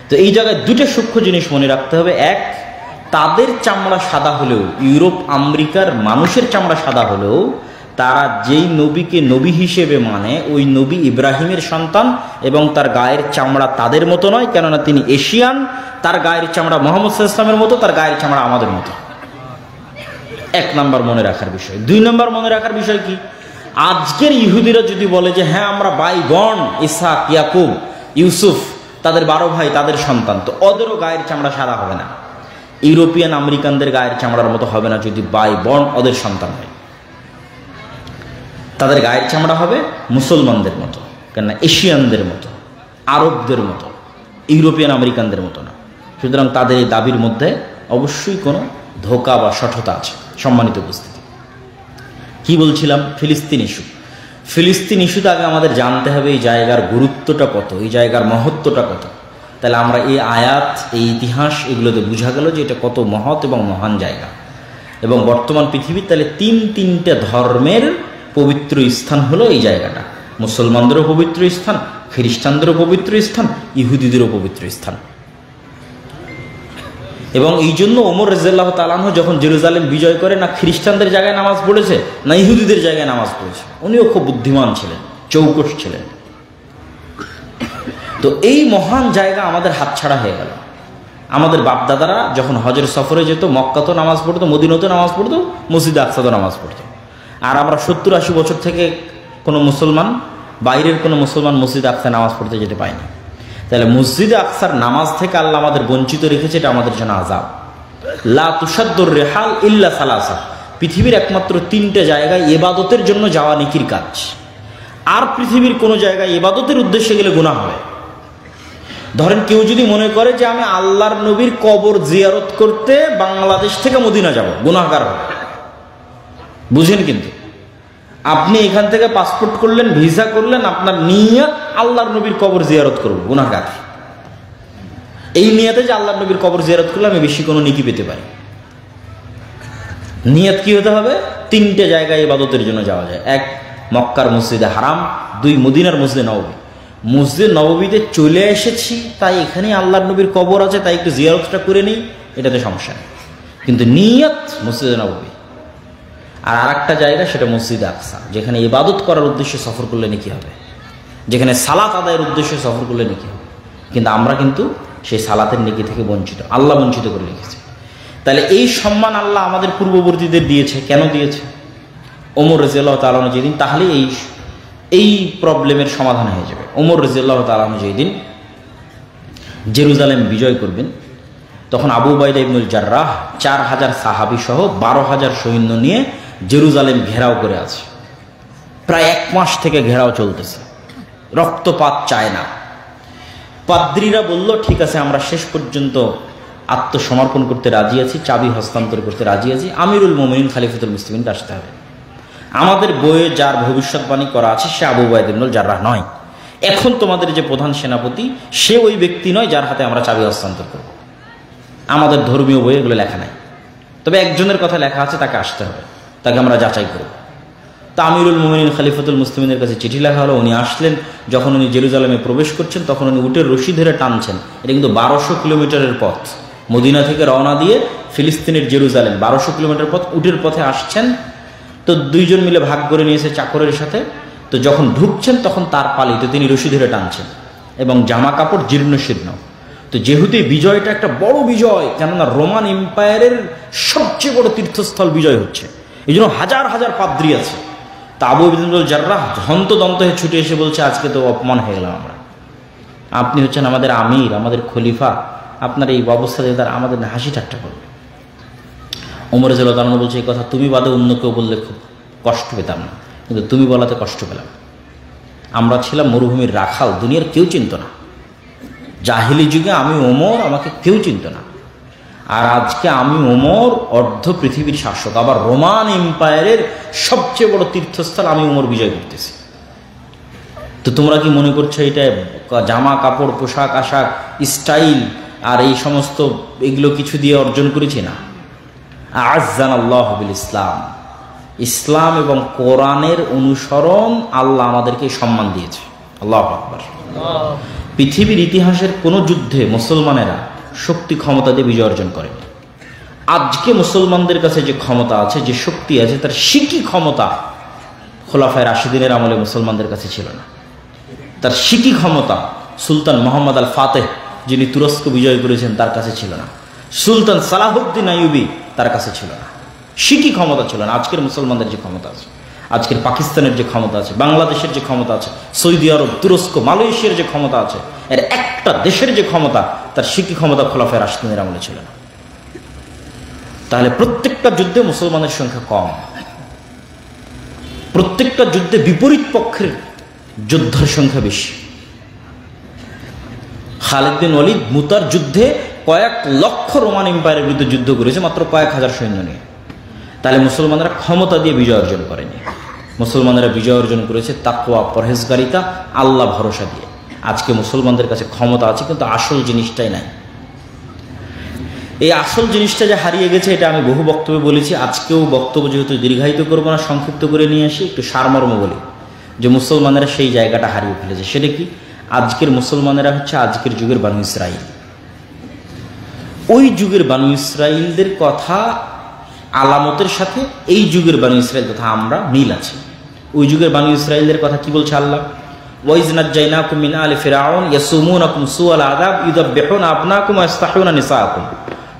[SPEAKER 1] তো এই জায়গায় দুটো সূক্ষ্ম জিনিস মনে রাখতে হবে। এক, তাদের চামড়া সাদা হলেও, ইউরোপ আমেরিকার মানুষের চামড়া সাদা হলেও, তারা যেই নবীকে নবী হিসেবে মানে ওই নবী ইব্রাহিমের সন্তান, এবং তার গায়ের চামড়া তাদের মতো নয়, কেননা তিনি এশিয়ান। তার গায়ের চামড়া মুহাম্মদ সাল্লাল্লাহু আলাইহি ওয়াসাল্লামের মতো, তার গায়ের চামড়া আমাদের মতো। এক নাম্বার মনে রাখার বিষয়। দুই নাম্বার মনে রাখার বিষয় কি, আজকের ইহুদিরা যদি বলে যে হ্যাঁ আমরা ভাই বোন, ইসহাক, ইয়াকুব, ইউসুফ, তাদের 12 ভাই, তাদের সন্তান, তো ওদেরও গায়ের চামড়া সাদা হবে না, ইউরোপিয়ান আমেরিকানদের গায়ের চামড়ার মতো হবে না যদি ভাই বোন ওদের সন্তান হয়। তাদের গায়ের চামড়া হবে মুসলমানদের মতো, কেননা এশিয়ানদের মতো, আরবদের মতো, ইউরোপিয়ান আমেরিকানদের মতো না। সুতরাং তাদের এই দাবির মধ্যে অবশ্যই কোনো ধোঁকা বা সঠতা আছে। সম্মানিত উপস্থিতি, কি বলছিলাম? ফিলিস্তিন ইস্যু। ফিলিস্তিন ইস্যুতে আগে আমাদের জানতে হবে এই জায়গার গুরুত্বটা কত, এই জায়গার মহত্বটা কত। তাহলে আমরা এই আয়াত, এই ইতিহাস, এগুলোতে বোঝা গেল যে এটা কত মহৎ এবং মহান জায়গা। এবং বর্তমান পৃথিবীর তাহলে তিনটে ধর্মের পবিত্র স্থান হলো এই জায়গাটা। মুসলমানদেরও পবিত্র স্থান, খ্রিস্টানদেরও পবিত্র স্থান, ইহুদিদেরও পবিত্র স্থান। এবং এই জন্য ওমর রাদিয়াল্লাহু তাআলা আনহু যখন জেরুজালেম বিজয় করে, না খ্রিস্টানদের জায়গায় নামাজ পড়েছে না ইহুদিদের জায়গায় নামাজ পড়েছে। উনিও খুব বুদ্ধিমান ছিলেন, চৌকস ছিলেন। তো এই মহান জায়গা আমাদের হাতছাড়া হয়ে গেল। আমাদের বাপদাদারা যখন হজের সফরে যেত, মক্কাতেও নামাজ পড়তো, মদিনাতেও নামাজ পড়তো, মসজিদে আকসাতেও নামাজ পড়তো। আর আমরা 70-80 বছর থেকে কোনো মুসলমান, বাইরের কোনো মুসলমান মসজিদে আকসায় নামাজ পড়তে যেতে পায়নি। তাহলে মসজিদে আকসার নামাজ থেকে আল্লাহ আমাদের বঞ্চিত রেখেছে, এটা আমাদের জন্য আযাব। লা তুসাদ্দুর রিহাল ইল্লা সালাসা, পৃথিবীর একমাত্র 3টে জায়গায় ইবাদতের জন্য যাওয়া নেকির কাজ। আর পৃথিবীর কোনো জায়গায় ইবাদতের উদ্দেশ্যে গেলে গুনাহ হবে। ধরেন কেউ যদি মনে করে যে আমি আল্লাহর নবীর কবর জিয়ারত করতে বাংলাদেশ থেকে মদিনা যাব, গুনাহগার হবে। বুঝেন? কিন্তু আপনি এখান থেকে পাসপোর্ট করলেন, ভিসা করলেন, আপনার নিয়ত আল্লাহর নবীর কবর জিয়ারত করব, গুনাহগার। এই নিয়তে যে আল্লাহর নবীর কবর জিয়ারত করলে আমি বেশি কোনো নেকি পেতে পারি। নিয়ত কি হতে হবে? 3টে জায়গায় ইবাদতের জন্য যাওয়া যায়। 1, মক্কার মসজিদে হারাম। 2, মদিনার মসজিদে নববী। মসজিদ নববীতে চলে এসেছি, তাই এখানে আল্লাহর নবীর কবর আছে, তাই একটু জিয়ারতটা করে নিই, এটাতে সমস্যা নেই। কিন্তু নিয়ত মসজিদে নববী। আর আরেকটা জায়গা, সেটা মসজিদে আকসা, যেখানে ইবাদত করার উদ্দেশ্যে সফর করলে নেকি হবে, যেখানে সালাত আদায়ের উদ্দেশ্যে সফর করলে নেকি হবে। কিন্তু আমরা কিন্তু সেই সালাতের নেকি থেকে বঞ্চিত, আল্লাহ বঞ্চিত করে রেখেছে। তাহলে এই সম্মান আল্লাহ আমাদের পূর্ববর্তীদের দিয়েছে। কেন দিয়েছে? ওমর রাদিয়াল্লাহু তাআলা আনহু যেদিন, তাহলে এই প্রবলেমের সমাধান হয়ে যাবে। ওমর রাদিয়াল্লাহু তাআলা আনহু যেদিন জেরুজালেম বিজয় করবেন, তখন আবু উবাইদা ইবনুল জাররাহ 4000 সাহাবী সহ 12,000 সৈন্য নিয়ে জেরুজালেম ঘেরাও করে আছে। প্রায় 1 মাস থেকে ঘেরাও চলতেছে, রক্তপাত চায় না। পাদ্রীরা বলল, ঠিক আছে, আমরা শেষ পর্যন্ত আত্মসমর্পণ করতে রাজি আছি, চাবি হস্তান্তর করতে রাজি আছি, আমিরুল মোমিনিন খলিফাতুল মুসলিমিনকে আসতে হবে। আমাদের বইয়ে যার ভবিষ্যৎবাণী করা আছে সে আবু উবাইদা ইবনুল জাররাহ নয়। এখন তোমাদের যে প্রধান সেনাপতি সে ওই ব্যক্তি নয় যার হাতে আমরা চাবি হস্তান্তর করব। আমাদের ধর্মীয় বইয়ে এগুলো লেখা নাই, তবে একজনের কথা লেখা আছে, তাকে আসতে হবে, তাকে আমরা যাচাই করব। তা আমিরুল মোমিনিন খলিফাতুল মুসলিমিনের কাছে চিঠি লেখা হলো। উনি আসলেন, যখন উনি জেরুজালেমে প্রবেশ করছেন তখন উনি উটের রশি ধরে টানছেন। এটা কিন্তু 1200 কিলোমিটারের পথ, মদিনা থেকে রওনা দিয়ে ফিলিস্তিনের জেরুজালেম 1200 কিলোমিটার পথ উটের পথে আসছেন। তো দুইজন মিলে ভাগ করে নিয়েছে চাকরের সাথে। তো যখন ঢুকছেন তখন তার পালিতে তিনি রশি ধরে টানছেন এবং জামা কাপড় জীর্ণ শীর্ণ। তো যেহেতু এই বিজয়টা একটা বড় বিজয়, কেননা রোমান এম্পায়ারের সবচেয়ে বড় তীর্থস্থল বিজয় হচ্ছে, এই জন্য হাজার হাজার পাদ্রী আছে। তা আবু উবাইদা ইবনুল জাররাহ হন্তদন্ত হয়ে ছুটে এসে বলছে, আজকে তো অপমান হয়ে গেলাম আমরা, আপনি হচ্ছেন আমাদের আমির, আমাদের খলিফা, আপনার এই অবস্থা দিয়ে তারা আমাদের হাসি ঠাট্টা করবে। ওমর রাদিয়াল্লাহু তাআলা বলছে, এই কথা তুমি বাদে অন্য কেউ বললে খুব কষ্ট পেতাম না, কিন্তু তুমি বলাতে কষ্ট পেলাম। আমরা ছিলাম মরুভূমির রাখাল, দুনিয়ার কেউ চিনত না। জাহিলি যুগে আমি ওমর, আমাকে কেউ চিনত না। আর আজকে আমি ওমর অর্ধ পৃথিবীর শাসক, আবার রোমান এম্পায়ারের সবচেয়ে বড় তীর্থস্থল আমি ওমর বিজয় করতেছি। তো তোমরা কি মনে করছো এটা জামা কাপড়, পোশাক আশাক, স্টাইল আর এই সমস্ত এগুলো কিছু দিয়ে অর্জন করেছি? না। আ'আজ্জানাল্লাহু বিল ইসলাম, ইসলাম এবং কোরআনের অনুসরণ আল্লাহ আমাদেরকে সম্মান দিয়েছে। আল্লাহু আকবার। পৃথিবীর ইতিহাসের কোন যুদ্ধে মুসলমানেরা শক্তি ক্ষমতা দিয়ে বিজয় অর্জন করেনি। আজকে মুসলমানদের কাছে যে ক্ষমতা আছে, যে শক্তি আছে, তার শিকি ক্ষমতা খোলাফায়ে রাশিদিনের আমলে মুসলমানদের কাছে ছিল না। তার শিকি ক্ষমতা সুলতান মোহাম্মদ আল ফাতেহ, যিনি তুরস্ক বিজয় করেছেন, তার কাছে ছিল না। সুলতান সালাহুদ্দিন আইয়ুবী তার কাছে ছিল না, শিকি ক্ষমতা ছিল না। আজকের মুসলমানদের যে ক্ষমতা আছে, আজকের পাকিস্তানের যে ক্ষমতা আছে, বাংলাদেশের যে ক্ষমতা আছে, সৌদি আরব, তুরস্ক, মালয়েশিয়ার যে ক্ষমতা আছে, এর একটা দেশের যে ক্ষমতা, তার শিকি ক্ষমতা খোলাফায়ে রাশিদিনের আমলে ছিল না। তাহলে প্রত্যেকটা যুদ্ধে মুসলমানের সংখ্যা কম, প্রত্যেকটা যুদ্ধে বিপরীত পক্ষের যোদ্ধার সংখ্যা বেশি। খালিদ বিন ওয়ালিদ মুতার যুদ্ধে কয়েক লক্ষ রোমান এম্পায়ারের বিরুদ্ধে যুদ্ধ করেছে মাত্র কয়েক হাজার সৈন্য নিয়ে। তাহলে মুসলমানরা ক্ষমতা দিয়ে বিজয় অর্জন করেনি, মুসলমানেরা বিজয় অর্জন করেছে তাকওয়া, পরহেজগারিতা, আল্লাহ ভরসা দিয়ে। আজকে মুসলমানদের কাছে ক্ষমতা আছে কিন্তু আসল জিনিসটাই নাই। এই আসল জিনিসটা যে হারিয়ে গেছে, এটা আমি বহু বক্তব্যে বলেছি। আজকেও বক্তব্য যেহেতু দীর্ঘায়িত করবো না, সংক্ষিপ্ত করে নিয়ে আসি, একটু সারমর্ম বলি যে মুসলমানেরা সেই জায়গাটা হারিয়ে ফেলেছে। সেটা কি? আজকের মুসলমানেরা হচ্ছে আজকের যুগের বানু ইসরাইল। ওই যুগের বানু ইসরাইলদের কথা আলামতের সাথে এই যুগের বানু ইসরাইল কথা আমরা মিল আছে। ওই যুগের বানু ইসরাইলদের কথা কি বলছে আল্লাহ? ওয়াইজ নাজ্জাইনাকুম মিন আলি ফিরআউন ইয়াসুমুনাকুম সুআল আযাব ইউযাব্বিহুনা আবনাকুম ওয়া ইস্তাহয়ুনা নিসাআকুম।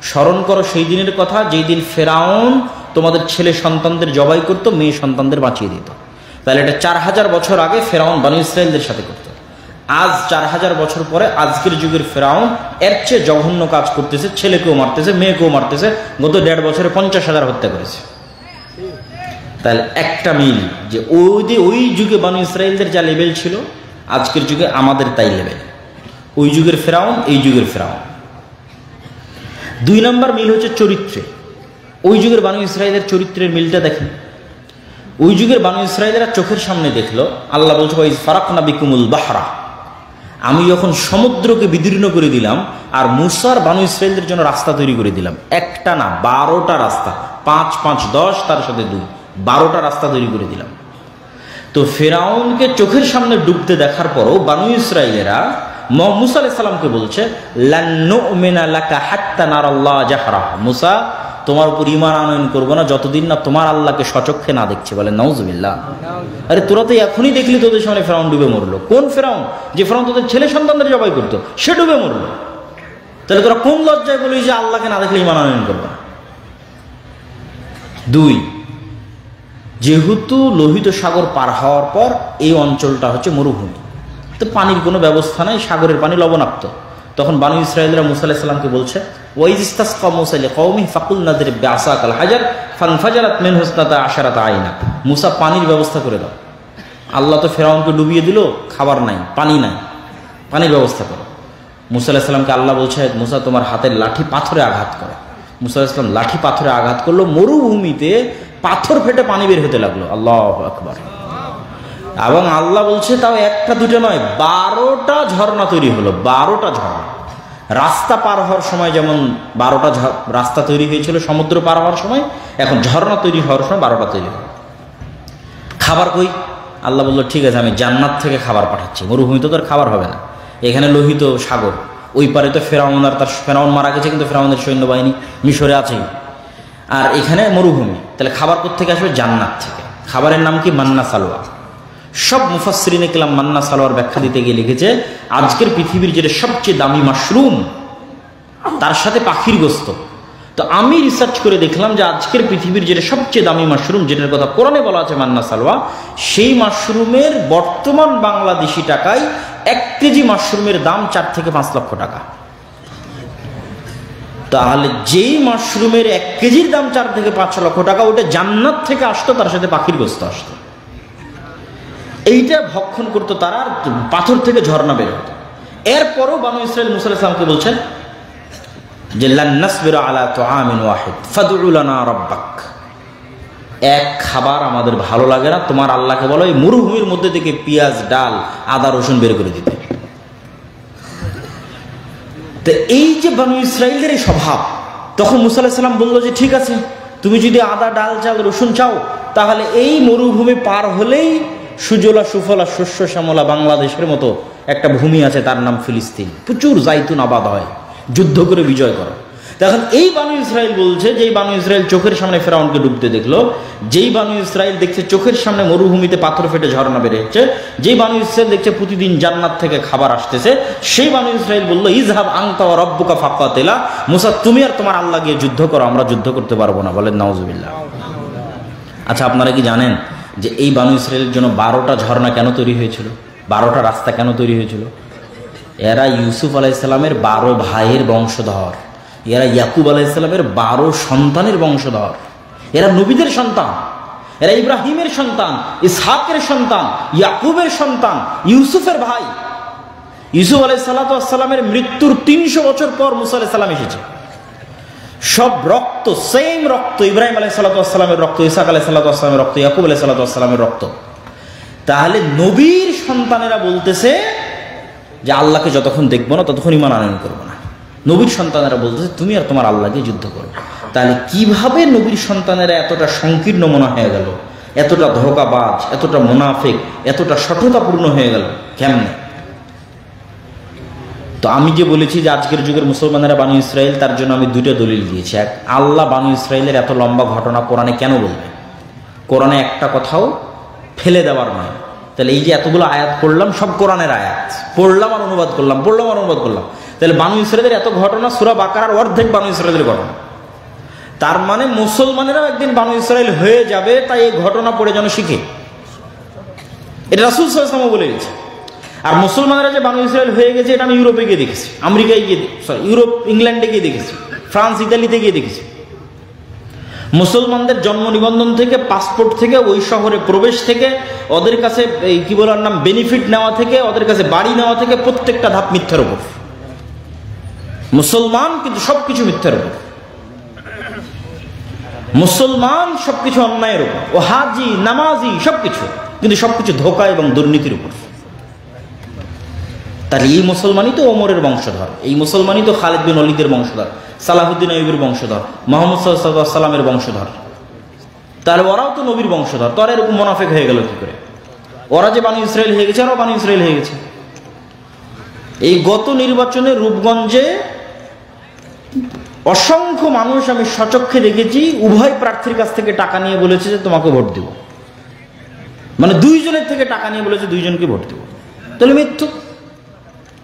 [SPEAKER 1] স্মরণ করো সেই দিনের কথা যেই দিন ফিরআউন তোমাদের ছেলে সন্তানদের জবাই করত, মেয়ে সন্তানদের বাঁচিয়ে দিত। তাহলে এটা 4000 বছর আগে ফিরআউন বানু ইসরাইলদের সাথে করত। আজ 4000 বছর পরে আজকের যুগের ফিরআউন এর চেয়ে জঘন্য কাজ করতেছে, ছেলেকেও মারতেছে, মেয়েকেও মারতেছে। গত 1.5 বছরে 50,000 হত্যা করেছে। তাহলে একটা মিল যে ওই যুগে বানু ইসরাইলদের যা লেভেল ছিল, আজকের যুগে আমাদের তাই লেভেল। ওই যুগের ফিরআউন, এই যুগের ফিরআউন। 2 নম্বর মিল হচ্ছে চরিত্রে। ওই যুগের বানু ইসরাইলের চরিত্রের মিলটা দেখেন। ওই যুগের বানু ইসরাইলেরা চোখের সামনে দেখলো, আল্লাহ বলছে ওয়াইজ ফারাকনা বিকুমুল বাহরা, আমি যখন সমুদ্রকে বিদীর্ণ করে দিলাম আর মুসার বানু ইসরাইলদের জন্য রাস্তা তৈরি করে দিলাম। একটা না, 12টা রাস্তা, 5 5 10 তার সাথে 2, 12টা রাস্তা তৈরি করে দিলাম। তো ফিরআউনকে চোখের সামনে ডুবতে দেখার পরও বানু ইসরাইলেরা মুসা আলাইহিস সালামকে বলছে লান নুমিনা লাকা হাত্তা নারাল্লাহ জাহরা, মুসা তোমার উপর ঈমান আনয়ন করবো না যতদিন না তোমার আল্লাহকে সচক্ষে না দেখছে। বলে নাউজুবিল্লাহ। আরে তোরা তো এখনই দেখলি তোদের সামনে ফিরআউন ডুবে মরলো। কোন ফিরআউন? যে ফিরআউন তোদের ছেলে সন্তানদের জবাই করতো, সে ডুবে মরলো। তাহলে তোরা কোন লজ্জায় বলি যে আল্লাহকে না দেখলে ঈমান আনয়ন করবো না? 2, যেহেতু লোহিত সাগর পার হওয়ার পর এই অঞ্চলটা হচ্ছে মরুভূমি, তো পানির কোনো ব্যবস্থা নাই, সাগরের পানি লবণাক্ত। তখন বানু ইসরাইলরা মুসা আলাইহিস সালামকে বলছে ওয়াইজ ইসতাসকা মুসা লিকওমি ফাকুল নাযরিব বিআসাকাল হাজার ফানফাজারাত মিনহু 12 আইনা। মুসা পানির ব্যবস্থা করে দাও। আল্লাহ তো ফিরআউনকে ডুবিয়ে দিল, খাবার নাই, পানি নাই, পানির ব্যবস্থা করো। মুসা আলাইহিস সালামকে আল্লাহ বলছে, মুসা তোমার হাতের লাঠি পাথরে আঘাত করো। মুসা আলাইহিস সালাম লাঠি পাথরে আঘাত করলো, মরুভূমিতে পাথর ফেটে পানি বের হতে লাগলো। আল্লাহু আকবার। এবং আল্লাহ বলছে তাও একটা দুটো নয়, 12টা ঝর্ণা তৈরি হলো। 12টা ঝর্ণা। রাস্তা পার হওয়ার সময় যেমন 12টা রাস্তা তৈরি হয়েছিল সমুদ্র পার হওয়ার সময়, এখন ঝর্ণা তৈরি হওয়ার সময় 12টা তৈরি হলো। খাবার কই? আল্লাহ বললো ঠিক আছে, আমি জান্নাত থেকে খাবার পাঠাচ্ছি। মরুভূমিতে তো আর খাবার হবে না, এখানে লোহিত সাগর, ওই পারে তো ফেরাউন, আর তার ফেরাউন মারা গেছে, কিন্তু ফেরাউনের সৈন্যবাহিনী মিশরে আছেই, আর এখানে মরুভূমি, তাহলে খাবার কোত্থেকে আসবে? জান্নাত থেকে। খাবারের নাম কি? মান্না সালোয়া। সব মুফাসসিরিনে কেরাম মান্না সালোয়ার ব্যাখ্যা দিতে গিয়ে লিখেছে, আজকের পৃথিবীর যেটা সবচেয়ে দামি মাশরুম, তার সাথে পাখির গোস্ত। তো আমি রিসার্চ করে দেখলাম যে আজকের পৃথিবীর যেটা সবচেয়ে দামি মাশরুম, যেটার কথা কোরআনে বলা আছে মান্না সালোয়া, সেই মাশরুমের বর্তমান বাংলাদেশি টাকায় 1 কেজি মাশরুমের দাম 4 থেকে 5 লক্ষ টাকা। তাহলে যেই মাশরুমের 1 কেজির দাম 4 থেকে 5 লক্ষ টাকা, ওটা জান্নাত থেকে আসতো, তার সাথে পাখির গোস্ত আসতো। এইটা ভক্ষণ করতো তারা, আর পাথর থেকে ঝর্ণা বের হতো। এরপরও বানু ইসরাইল মুসা আলাইহিস সালামকে বলছেন যে লান নাসবিরা আলা তুআমিন ওয়াহিদ ফাদউ লানা রাব্বাক। এক খাবার আমাদের ভালো লাগে না, তোমার আল্লাহকে বলো এই মরুভূমির মধ্যে থেকে পেঁয়াজ, ডাল, আদা, রসুন বের করে দিতে। তো এই যে বানু ইসরাইলের এই স্বভাব, তখন মুসা আলাইহিস সালাম বলল যে ঠিক আছে, তুমি যদি আদা, ডাল, চাল, রসুন চাও, তাহলে এই মরুভূমি পার হলেই সুজলা সুফলা শস্য শ্যামলা বাংলাদেশের মতো একটা ভূমি আছে, তার নাম ফিলিস্তিন, প্রচুর জাইতুন আবাদ হয়, যুদ্ধ করে বিজয় করো। তখন এই বানু ইসরাইল বলছে, যেই বানু ইসরাইল চোখের সামনে ফেরাউনকে ডুবতে দেখলো, যেই বানু ইসরাইল দেখছে চোখের সামনে মরুভূমিতে পাথর ফেটে ঝর্ণা বের হচ্ছে, যেই বানু ইসরাইল দেখছে প্রতিদিন জান্নাত থেকে খাবার আসতেছে, সেই বানু ইসরাইল বলল ইযহাব আনতা ওয়া রাব্বুকা ফাকাতিলা, মুসা তুমি আর তোমার আল্লাহ গিয়ে যুদ্ধ করো, আমরা যুদ্ধ করতে পারবো না। বলেন নাউজুবিল্লাহ। আচ্ছা, আপনারা কি জানেন যে এই বানু ইসরাইলের জন্য 12টা ঝর্ণা কেন তৈরি হয়েছিল? 12টা রাস্তা কেন তৈরি হয়েছিল? এরা ইউসুফ আলাইহিস সালামের 12 ভাইয়ের বংশধর, এরা ইয়াকুব আলাইহিস সালামের 12 সন্তানের বংশধর, এরা নবীদের সন্তান, এরা ইব্রাহিমের সন্তান, ইসহাকের সন্তান, ইয়াকুবের সন্তান, ইউসুফের ভাই। ইউসুফ আলাইহিস সালামের মৃত্যুর 300 বছর পর মুসা আলাইহিস সালাম এসেছে। সব রক্ত, সেম রক্ত, ইব্রাহিম আলাইহিস সালামের রক্ত, ইসহাক আলাইহিস সালামের রক্ত, ইয়াকুব আলাইহিস সালামের রক্ত। তাহলে নবীর সন্তানেরা বলতেছে যে আল্লাহকে যতক্ষণ দেখবো না ততক্ষণ ঈমান আনয়ন করবো না। নবীর সন্তানেরা বলতেছে তুমি আর তোমার আল্লাহকে যুদ্ধ করো। তাহলে কিভাবে নবীর সন্তানেরা এতটা সংকীর্ণ মনা হয়ে গেল, এতটা ধোঁকাবাজ, এতটা মুনাফিক, এতটা সঠতাপূর্ণ হয়ে গেল? কেমনে? তো আমি যে বলেছি যে আজকের যুগের মুসলমানেরা বানু ইসরাইল, তার জন্য আমি 2টা দলিল দিয়েছি। এক, আল্লাহ বানু ইসরাইলের এত লম্বা ঘটনা কোরআনে কেন বলবে? কোরআনে একটা কথাও ফেলে দেওয়ার নয়। তাহলে এই যে এতগুলো আয়াত পড়লাম, সব কোরআনের আয়াত, পড়লাম আর অনুবাদ করলাম, পড়লাম আর অনুবাদ করলাম। তাহলে বানু ইসরাইলের এত ঘটনা, সূরা বাকারার অর্ধেক বানু ইসরাইলের ঘটনা। তার মানে মুসলমানেরাও একদিন বানু ইসরাইল হয়ে যাবে, তাই এই ঘটনা পড়ে যেন শিখে। এটা রাসূল সাল্লাল্লাহু আলাইহি ওয়াসাল্লাম বলে গেছে। আর মুসলমানেরা যে বানু ইসরাইল হয়ে গেছে, এটা আমি ইউরোপে গিয়ে দেখেছি, আমেরিকায় গিয়ে, ইউরোপ, ইংল্যান্ডে গিয়ে দেখেছি, ফ্রান্স, ইতালিতে গিয়ে দেখেছি। মুসলমানদের জন্ম নিবন্ধন থেকে, পাসপোর্ট থেকে, ওই শহরে প্রবেশ থেকে, ওদের কাছে এই কি বলার নাম বেনিফিট নেওয়া থেকে, ওদের কাছে বাড়ি নেওয়া থেকে, প্রত্যেকটা ধাপ মিথ্যার উপর। মুসলমান কিন্তু সবকিছু মিথ্যার উপর, মুসলমান সবকিছু অন্যায়ের উপর, ও হাজি, নামাজি, সবকিছু, কিন্তু সবকিছু ধোঁকা এবং দুর্নীতির উপর। তাহলে এই মুসলমানই তো ওমরের বংশধর, এই মুসলমানই তো খালিদ বিন ওয়ালিদের বংশধর, সালাহুদ্দিন আইয়ুবের বংশধর, মুহাম্মদ সাল্লাল্লাহু আলাইহি ওয়াসাল্লামের বংশধর। তাহলে ওরাও তো নবীর বংশধর, তো আর এরকম মুনাফিক হয়ে গেল কি করে? ওরা যে বানু ইসরাইল হয়ে গেছে, ওরাও বানু ইসরাইল হয়ে গেছে। এই গত নির্বাচনে রূপগঞ্জে অসংখ্য মানুষ আমি সচক্ষে দেখেছি, উভয় প্রার্থীর কাছ থেকে টাকা নিয়ে বলেছে যে তোমাকে ভোট দিব, মানে 2 জনের থেকে টাকা নিয়ে বলেছে 2 জনকে ভোট দিব। তাহলে মৃত্যু,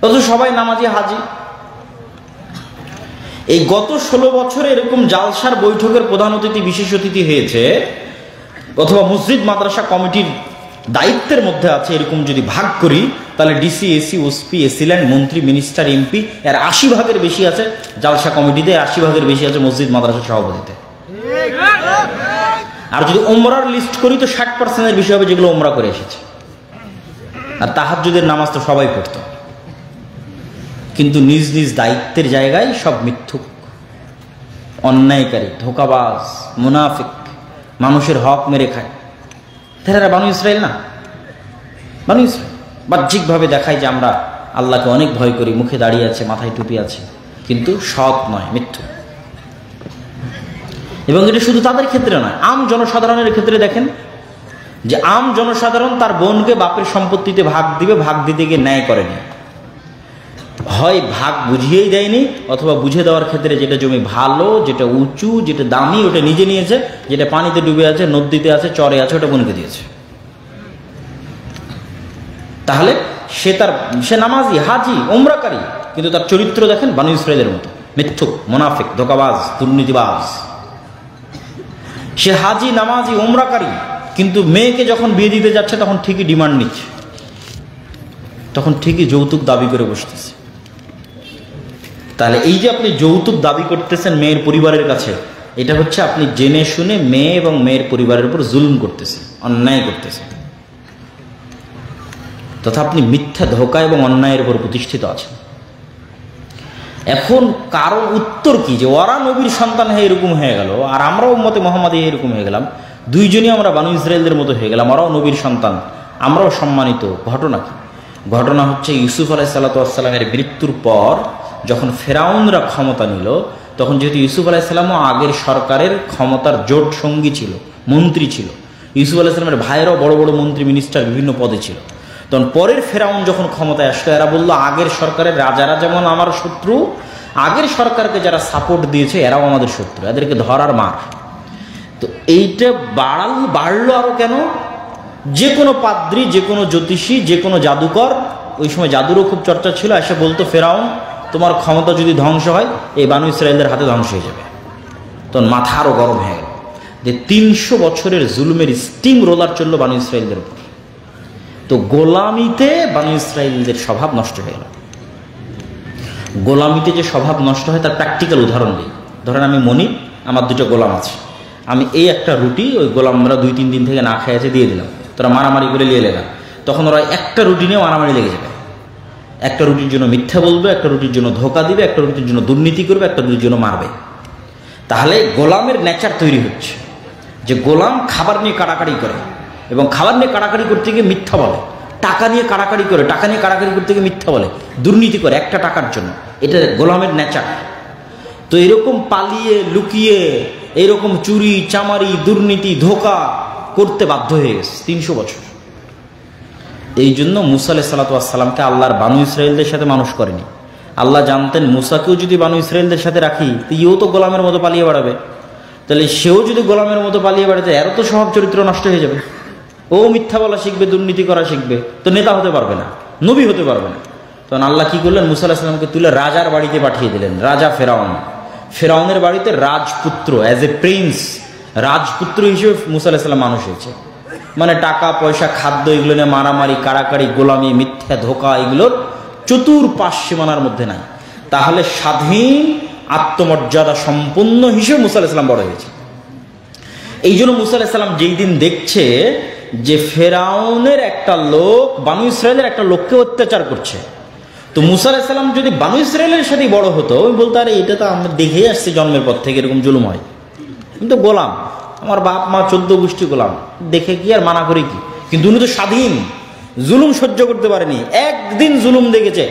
[SPEAKER 1] অথচ সবাই নামাজি, হাজি। এই গত 16 বছরে এরকম জালসার বৈঠকের প্রধান অতিথি, বিশেষ অতিথি হয়েছে, অথবা মসজিদ মাদ্রাসা কমিটির দায়িত্বের মধ্যে আছে, এরকম যদি ভাগ করি তাহলে ডিসি, এসি, ওসপি, এসিল্যান্ড, মন্ত্রী, মিনিস্টার, এমপি, এর 80 ভাগের বেশি আছে জালসা কমিটিতে, 80 ভাগের বেশি আছে মসজিদ মাদ্রাসা সভাপতিতে। আর যদি ওমরার লিস্ট করি তো 60% বেশি হবে যেগুলো ওমরা করে এসেছে। আর তাহাজ্জুদের নামাজ তো সবাই পড়তো। কিন্তু নিজ নিজ দায়িত্বের জায়গায় সব মিথ্যুক, অন্যায়কারী, ধোঁকাবাজ, মুনাফিক, মানুষের হক মেরে খায়। তারা বানু ইসরাইল না? বানু ইসরাইল বাহ্যিকভাবে দেখায় যে আমরা আল্লাহকে অনেক ভয় করি, মুখে দাঁড়িয়ে আছে, মাথায় টুপি আছে, কিন্তু সৎ নয়, মিথ্যু। এবং এটা শুধু তাদের ক্ষেত্রে নয়, আম জনসাধারণের ক্ষেত্রে দেখেন যে আম জনসাধারণ তার বোনকে বাপের সম্পত্তিতে ভাগ দিবে, ভাগ দিতে গিয়ে ন্যায় করেনি, হয় ভাগ বুঝিয়েই দেয়নি, অথবা বুঝে দেওয়ার ক্ষেত্রে যেটা জমি ভালো, যেটা উঁচু, যেটা দামি, ওটা নিজে নিয়েছে, যেটা পানিতে ডুবে আছে, নদীতে আছে, চরে আছে, ওটা বোনকে দিয়েছে। তাহলে সে নামাজি, হাজি, ওমরাকারী, কিন্তু তার চরিত্র দেখেন বানু ইসরাইলের মতো, মিথ্যুক, মুনাফিক, ধোঁকাবাজ, দুর্নীতিবাজ। সে হাজি, নামাজি, ওমরাকারী, কিন্তু মেয়েকে যখন বিয়ে দিতে যাচ্ছে তখন ঠিকই ডিমান্ড নিচ্ছে, তখন ঠিকই যৌতুক দাবি করে বসতেছে। তাহলে এই যে আপনি যৌতুক দাবি করতেছেন মেয়ের পরিবারের কাছে, এটা হচ্ছে আপনি জেনে শুনে মেয়ে এবং মেয়ের পরিবারের উপর জুলুম করতেছেন, অন্যায় করতেছেন, তথা আপনি মিথ্যা, ধোঁকা এবং অন্যায়ের উপর প্রতিষ্ঠিত আছেন। এখন কারো উত্তর কি যে ওরা নবীর সন্তান হয়ে এরকম হয়ে গেল, আর আমরাও উম্মতে মুহাম্মাদী এরকম হয়ে গেলাম, দুইজনই আমরা বানু ইসরায়েলদের মতো হয়ে গেলাম, ওরাও নবীর সন্তান, আমরাও সম্মানিত। ঘটনা কি? ঘটনা হচ্ছে ইউসুফ আলাইহিসসালামের মৃত্যুর পর যখন ফেরাউনরা ক্ষমতা নিল, তখন যেহেতু ইউসুফ আলাইহিসসালামও আগের সরকারের ক্ষমতার জোট সঙ্গী ছিল, মন্ত্রী ছিল, ইউসুফ আলাইহিসসালামের ভাইয়েরাও বড় বড় মন্ত্রী, মিনিস্টার, বিভিন্ন পদে ছিল। তখন পরের ফেরাউন যখন ক্ষমতায় আসলো, এরা বললো আগের সরকারের রাজারা যেমন আমার শত্রু, আগের সরকারকে যারা সাপোর্ট দিয়েছে এরাও আমাদের শত্রু, এদেরকে ধরার মার। তো এইটা বাড়লো আরো কেন? যে কোনো পাদ্রী, যে কোনো জ্যোতিষী, যে কোনো জাদুকর, ওই সময় জাদুরও খুব চর্চা ছিল, এসে বলতো ফেরাউন তোমার ক্ষমতা যদি ধ্বংস হয় এই বানু ইসরায়েলদের হাতে ধ্বংস হয়ে যাবে। তখন মাথা আরো গরম হয়ে গেল যে 300 বছরের জুলুমের স্টিম রোলার চললো বানু ইসরায়েলদের উপর। তো গোলামিতে বানু ইসরায়েলদের স্বভাব নষ্ট হয়ে গেল। গোলামিতে যে স্বভাব নষ্ট হয় তার প্র্যাকটিক্যাল উদাহরণ দিই। ধরেন আমি মনিব, আমার 2টা গোলাম আছে, আমি এই একটা রুটি ওই গোলামরা 2-3 দিন থেকে না খেয়েছে দিয়ে দিলাম, তোরা মারামারি করে নিয়ে এলাম, তখন ওরা একটা রুটি নিয়ে মারামারি লেগে যাবে। একটা রুটির জন্য মিথ্যা বলবে, একটা রুটির জন্য ধোঁকা দিবে, একটা রুটির জন্য দুর্নীতি করবে, একটা রুটির জন্য মারবে। তাহলে গোলামের নেচার তৈরি হচ্ছে যে গোলাম খাবার নিয়ে কাড়াকাড়ি করে, এবং খাবার নিয়ে কাড়াকাড়ি করতে গিয়ে মিথ্যা বলে, টাকা নিয়ে কাড়াকাড়ি করে, টাকা নিয়ে কাড়াকাড়ি করতে গিয়ে মিথ্যা বলে, দুর্নীতি করে একটা টাকার জন্য। এটা গোলামের নেচার। তো এরকম পালিয়ে লুকিয়ে এরকম চুরি চামারি দুর্নীতি ধোঁকা করতে বাধ্য হয়ে গেছে 300 বছর। এই জন্য মুসা আলাইহিস সালামকে আল্লাহর বানু ইসরায়েলদের সাথে মানুষ করেনি। আল্লাহ জানতেন মুসাকেও যদি বানু ইসরায়েলদের সাথে রাখি তো ইও তো গোলামের মতো পালিয়ে বেড়াবে, তাহলে সেও যদি গোলামের মতো পালিয়ে বেড়াতে এরও তো স্বভাব চরিত্র নষ্ট হয়ে যাবে, ও মিথ্যা বলা শিখবে, দুর্নীতি করা শিখবে, তো নেতা হতে পারবে না, নবী হতে পারবে না। তখন আল্লাহ কি করলেন? মুসা আলাইহিস সালামকে তুলে রাজার বাড়িতে পাঠিয়ে দিলেন। রাজা ফেরাউন, ফেরাউনের বাড়িতে রাজপুত্র, অ্যাজ এ প্রিন্স, রাজপুত্র হিসেবে মুসা আলাইহিস সালাম মানুষ হয়েছে। মানে টাকা পয়সা খাদ্য এগুলো নিয়ে মারামারি কাড়াকাড়ি গোলামি মিথ্যা ধোঁকা এগুলোর চতুর্পাশ সীমানার মধ্যে নাই। তাহলে স্বাধীন আত্মমর্যাদা সম্পন্ন হিসেবে মুসা আলাইহিস সালাম বড় হয়েছে। এই জন্য মুসা আলাইহিস সালাম যেই দিন দেখছে যে ফেরাউনের একটা লোক বানু ইসরায়েলের একটা লোককে অত্যাচার করছে, তো মুসা আলাইহিস সালাম যদি বানু ইসরায়েলের সাথে বড় হতো, ওই বলতো আরে এটা তো আমরা দেখেই আসছি জন্মের পর থেকে এরকম জুলুম হয়, কিন্তু গোলাম, আমার বাপ মা 14 গোষ্ঠী গোলাম, দেখে কি আর মানা করি কি। কিন্তু উনি তো স্বাধীন, জুলুম সহ্য করতে পারেনি, একদিন জুলুম দেখেছে,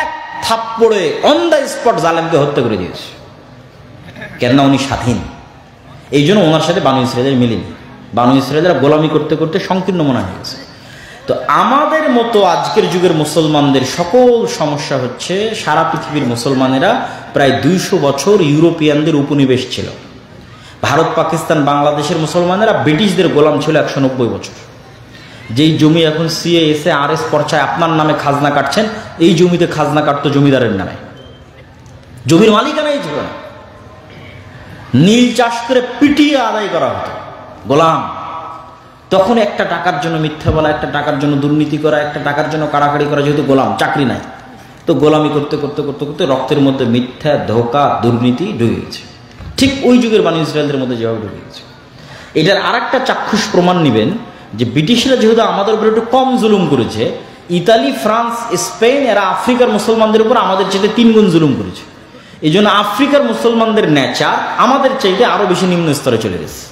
[SPEAKER 1] এক থাপ্পড়ে অন দ্য স্পট জালেমকে হত্যা করে দিয়েছে। কেননা উনি স্বাধীন। এই জন্য ওনার সাথে বানু ইসরায়েলের মিলেনি। বানু ইসরায়েলরা গোলামি করতে করতে সংকীর্ণ মনে হয়ে গেছে। তো আমাদের মতো আজকের যুগের মুসলমানদের সকল সমস্যা হচ্ছে সারা পৃথিবীর মুসলমানেরা প্রায় 200 বছর ইউরোপিয়ানদের উপনিবেশ ছিল। ভারত পাকিস্তান বাংলাদেশের মুসলমানেরা ব্রিটিশদের গোলাম ছিল 190 বছর। যেই জমি এখন সিএএসএ আরএস পর্চায় আপনার নামে খাজনা কাটছেন, এই জমিতে খাজনা কাটতো জমিদারের নামে, জমির মালিকানাই ছিল না। নীল চাষ করে পিটিয়ে আদায় করা হতো, গোলাম। তখন একটা টাকার জন্য মিথ্যা বলা, একটা টাকার জন্য দুর্নীতি করা, একটা টাকার জন্য কাড়াকাড়ি করা, যেহেতু গোলাম, চাকরি নাই, তো গোলামি করতে করতে করতে করতে রক্তের মধ্যে মিথ্যা ধোঁকা দুর্নীতি ঢুকে গেছে। ঠিক ওই যুগের বানু ইসরায়েলদের মধ্যে যেভাবে ঢুকে গেছে। এটার আর একটা চাক্ষুষ প্রমাণ নেবেন যে ব্রিটিশরা যেহেতু আমাদের উপরে একটু কম জুলুম করেছে, ইতালি, ফ্রান্স, স্পেন এরা আফ্রিকার মুসলমানদের উপর আমাদের চাইতে 3 গুণ জুলুম করেছে। এই জন্য আফ্রিকার মুসলমানদের নেচার আমাদের চাইতে আরো বেশি নিম্ন স্তরে চলে গেছে।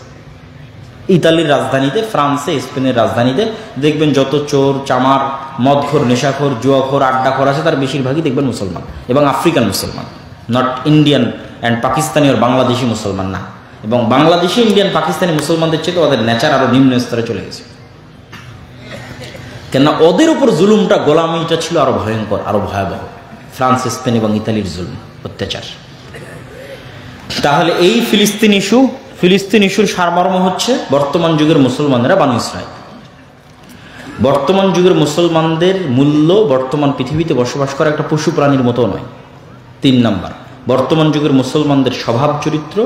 [SPEAKER 1] ইতালির রাজধানীতে, ফ্রান্সে, স্পেনের রাজধানীতে দেখবেন যত চোর, চামার, মদখোর, নেশাখোর, জুয়াখোর, আড্ডাখোর আছে তার বেশিরভাগই দেখবেন মুসলমান এবং আফ্রিকান মুসলমান, নট ইন্ডিয়ান অ্যান্ড পাকিস্তানি আর বাংলাদেশি মুসলমান না। এবং বাংলাদেশি, ইন্ডিয়ান, পাকিস্তানি মুসলমানদের চেয়ে ওদের নেচার আরো নিম্ন স্তরে চলে গেছে। কেননা ওদের উপর জুলুমটা, গোলামিটা ছিল আরো ভয়ঙ্কর, আরো ভয়াবহ। ফ্রান্স, স্পেন এবং ইতালির জুলুম, অত্যাচার। তাহলে এই ফিলিস্তিন ইস্যুর সারমর্ম হচ্ছে বর্তমান যুগের মুসলমানরা বানু ইসরাইল। বর্তমান যুগের মুসলমানদের মূল্য বর্তমান পৃথিবীতে বসবাস করা একটা পশু প্রাণীর মতো নয়। 3 নাম্বার, বর্তমান যুগের মুসলমানদের স্বভাব চরিত্র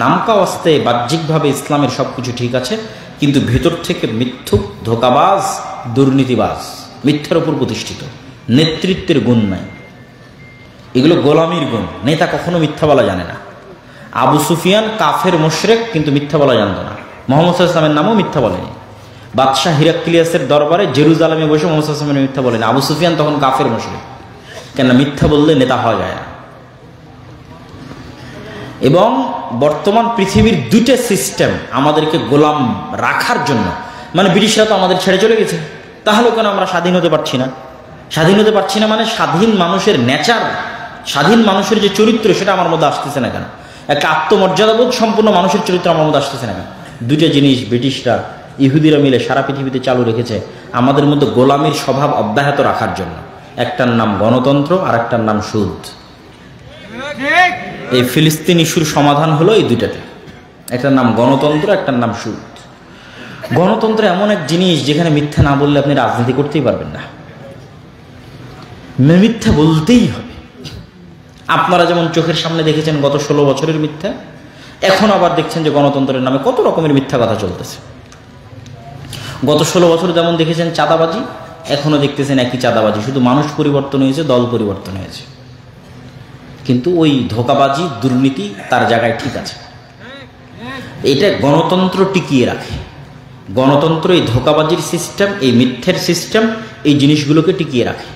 [SPEAKER 1] নামকা অবস্থায় বাহ্যিকভাবে ইসলামের সবকিছু ঠিক আছে, কিন্তু ভেতর থেকে মিথ্যুক, ধোঁকাবাজ, দুর্নীতিবাজ, মিথ্যার উপর প্রতিষ্ঠিত, নেতৃত্বের গুণ নাই। এগুলো গোলামির গুণ। নেতা কখনো মিথ্যা বলা জানে না। আবু সুফিয়ান কাফের মুশরিক, কিন্তু মিথ্যা বলা জানত না। মুহাম্মদ সাল্লাল্লাহু আলাইহি ওয়াসাল্লামের নামও মিথ্যা বলেনি। বাদশাহ হিরাক্লিয়াসের দরবারে জেরুজালেমে বসে মুহাম্মদ সাল্লাল্লাহু আলাইহি ওয়াসাল্লামের মিথ্যা বলেনি। আবু সুফিয়ান তখন কাফের মুশরিক। কেন? মিথ্যা বললে নেতা হওয়া যায় না। এবং বর্তমান পৃথিবীর 2টা সিস্টেম আমাদেরকে গোলাম রাখার জন্য, মানে ব্রিটিশরা তো আমাদের ছেড়ে চলে গেছে, তাহলে কেন আমরা স্বাধীন হতে পারছি না? স্বাধীন হতে পারছি না মানে স্বাধীন মানুষের নেচার, স্বাধীন মানুষের যে চরিত্র সেটা আমার মধ্যে আসতেছে না কেন? একটা আত্মমর্যাদাবোধ সম্পূর্ণ মানুষের চরিত্র আমার মধ্যে আসতেছে না কেন? 2টা জিনিস ব্রিটিশরা, ইহুদিরা মিলে সারা পৃথিবীতে চালু রেখেছে আমাদের মধ্যে গোলামির স্বভাব অব্যাহত রাখার জন্য। একটার নাম গণতন্ত্র, আর একটার নাম সুদ। এই ফিলিস্তিন ইস্যুর সমাধান হলো এই 2টাতে। একটার নাম গণতন্ত্র, একটার নাম সুদ। গণতন্ত্র এমন এক জিনিস যেখানে মিথ্যা না বললে আপনি রাজনীতি করতেই পারবেন না, মিথ্যা বলতেই হবে। আপনারা যেমন চোখের সামনে দেখেছেন গত 16 বছরের মিথ্যা, এখন আবার দেখছেন যে গণতন্ত্রের নামে কত রকমের মিথ্যা কথা চলতেছে। গত 16 বছর যেমন দেখেছেন চাঁদাবাজি, এখনো দেখতেছেন একই চাঁদাবাজি, শুধু মানুষ পরিবর্তন হয়েছে, দল পরিবর্তন হয়েছে, কিন্তু ওই ধোঁকাবাজি, দুর্নীতি তার জায়গায় ঠিক আছে। এটা গণতন্ত্র টিকিয়ে রাখে। গণতন্ত্র এই ধোঁকাবাজির সিস্টেম, এই মিথ্যের সিস্টেম, এই জিনিসগুলোকে টিকিয়ে রাখে।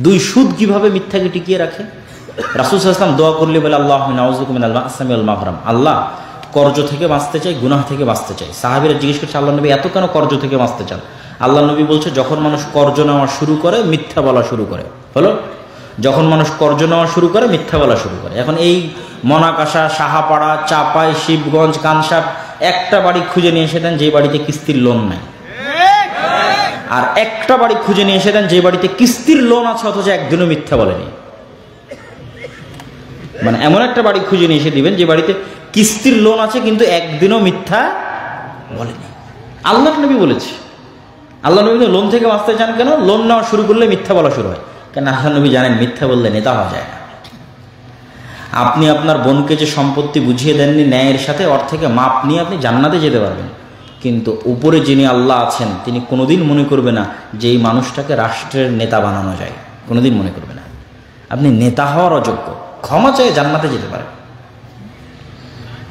[SPEAKER 1] 2, সুদ কিভাবে মিথ্যাকে টিকিয়ে রাখে? রাসূল সাল্লাল্লাহু আলাইহি ওয়াসাল্লাম দোয়া করলে বলে, আল্লাহুম্মা নাউযুবিকা মিনাল মা'সামি ওয়াল মাগরাম, আল্লাহ কর্জ থেকে বাঁচতে চাই, গুনাহ থেকে বাঁচতে চাই। সাহাবীরা জিজ্ঞেস করছে, আল্লাহ নবী এত কেন কর্জ থেকে বাঁচতে চান? আল্লাহ নবী বলছে, যখন মানুষ কর্জ নেওয়া শুরু করে মিথ্যা বলা শুরু করে। হলো, যখন মানুষ কর্জ নেওয়া শুরু করে মিথ্যা বলা শুরু করে। এখন এই মনাকাশা, সাহাপাড়া, চাপাই, শিবগঞ্জ, কানসাপ একটা বাড়ি খুঁজে নিয়ে এসে দেন যে বাড়িতে কিস্তির লোন নাই, আর একটা বাড়ি খুঁজে নিয়ে এসে দেন যে বাড়িতে কিস্তির লোন আছে অথচ একদিনও মিথ্যা বলেনি। মানে এমন একটা বাড়ি খুঁজে নিয়ে এসে দিবেন যে বাড়িতে কিস্তির লোন আছে কিন্তু একদিনও মিথ্যা বলেনি। আল্লাহ নবী বলেছে, আল্লাহ নবী লোন থেকে বাঁচতে চান কেন? লোন নেওয়া শুরু করলে মিথ্যা বলা শুরু হয়। কেন? আল্লাহ নবী জানেন মিথ্যা বললে নেতা হওয়া যায় না। আপনি আপনার বোনকে যে সম্পত্তি বুঝিয়ে দেননি ন্যায়ের সাথে, ওর থেকে মাপ নিয়ে আপনি জান্নাতে যেতে পারবেন, কিন্তু উপরে যিনি আল্লাহ আছেন তিনি কোনোদিন মনে করবে না যে এই মানুষটাকে রাষ্ট্রের নেতা বানানো যায়, কোনোদিন মনে করবে না। আপনি নেতা হওয়ার অযোগ্য, ক্ষমা চেয়ে জান্নাতে যেতে পারেন।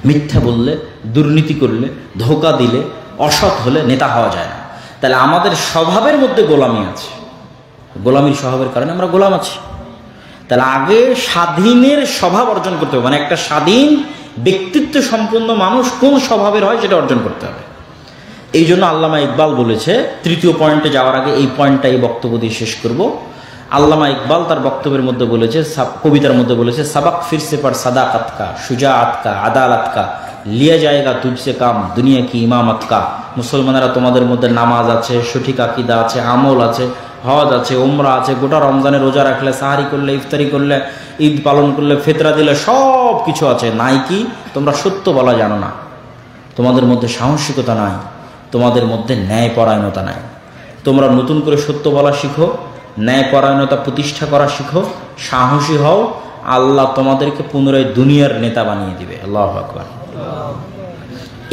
[SPEAKER 1] মিথ্যা বললে, দুর্নীতি করলে, ধোঁকা দিলে, অসৎ হলে নেতা হওয়া যায় না। তাহলে আমাদের স্বভাবের মধ্যে গোলামি আছে, গোলামির স্বভাবের কারণে আমরা গোলাম আছি। তাহলে আগে স্বাধীনের স্বভাব অর্জন করতে হবে, মানে একটা স্বাধীন ব্যক্তিত্ব সম্পন্ন মানুষ কোন স্বভাবের হয় সেটা অর্জন করতে হবে। এই জন্য আল্লামা ইকবাল বলেছে, 3য় পয়েন্টে যাওয়ার আগে এই পয়েন্টটা, এই বক্তব্য দিয়ে শেষ করব। আল্লামা ইকবাল তার বক্তব্যের মধ্যে বলেছে, কবিতার মধ্যে বলেছে, সাবাক ফিরসে পর সাদাকাত কা, শুজাআত কা, আদালত কা, লিয়া জায়েগা তুঝসে কাম, দুনিয়া কি ইমামত কা। মুসলমানেরা তোমাদের মধ্যে নামাজ আছে, সঠিক আকীদা আছে, আমল আছে, হজ আছে, উমরা আছে, গোটা রমজানে রোজা রাখলে, সাহারি করলে, ইফতারি করলে, ঈদ পালন করলে, ফিতরা দিলে, সব কিছু আছে। নাই কি তোমরা সত্য বলা জানো না, তোমাদের মধ্যে সাহসিকতা নাই, তোমাদের মধ্যে ন্যায়পরায়ণতা নাই। তোমরা নতুন করে সত্য বলা শিখো, ন্যায়পরায়ণতা প্রতিষ্ঠা করা শিখো, সাহসী হও, আল্লাহ তোমাদেরকে পুনরায় দুনিয়ার নেতা বানিয়ে দিবে। আল্লাহু আকবার।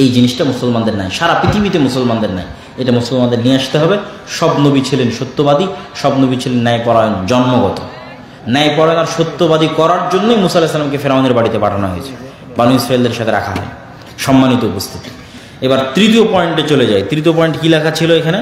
[SPEAKER 1] এই জিনিসটা মুসলমানদের নাই, সারা পৃথিবীতে মুসলমানদের নাই। এটা মুসলমানদের নিয়ে আসতে হবে। সব নবী ছিলেন সত্যবাদী, সব নবী ছিলেন ন্যায়পরায়ণ, জন্মগত ন্যায়পরায়ণ আর সত্যবাদী করার জন্যই মুসা আলাইহিস সালামকে ফেরাউনের বাড়িতে পাঠানো হয়েছে, বানু ইসরায়েলদের সাথে রাখা হয়। সম্মানিত উপস্থিতি, এবার 3য় পয়েন্টে চলে যায়। 3য় পয়েন্ট কি লেখা ছিল এখানে?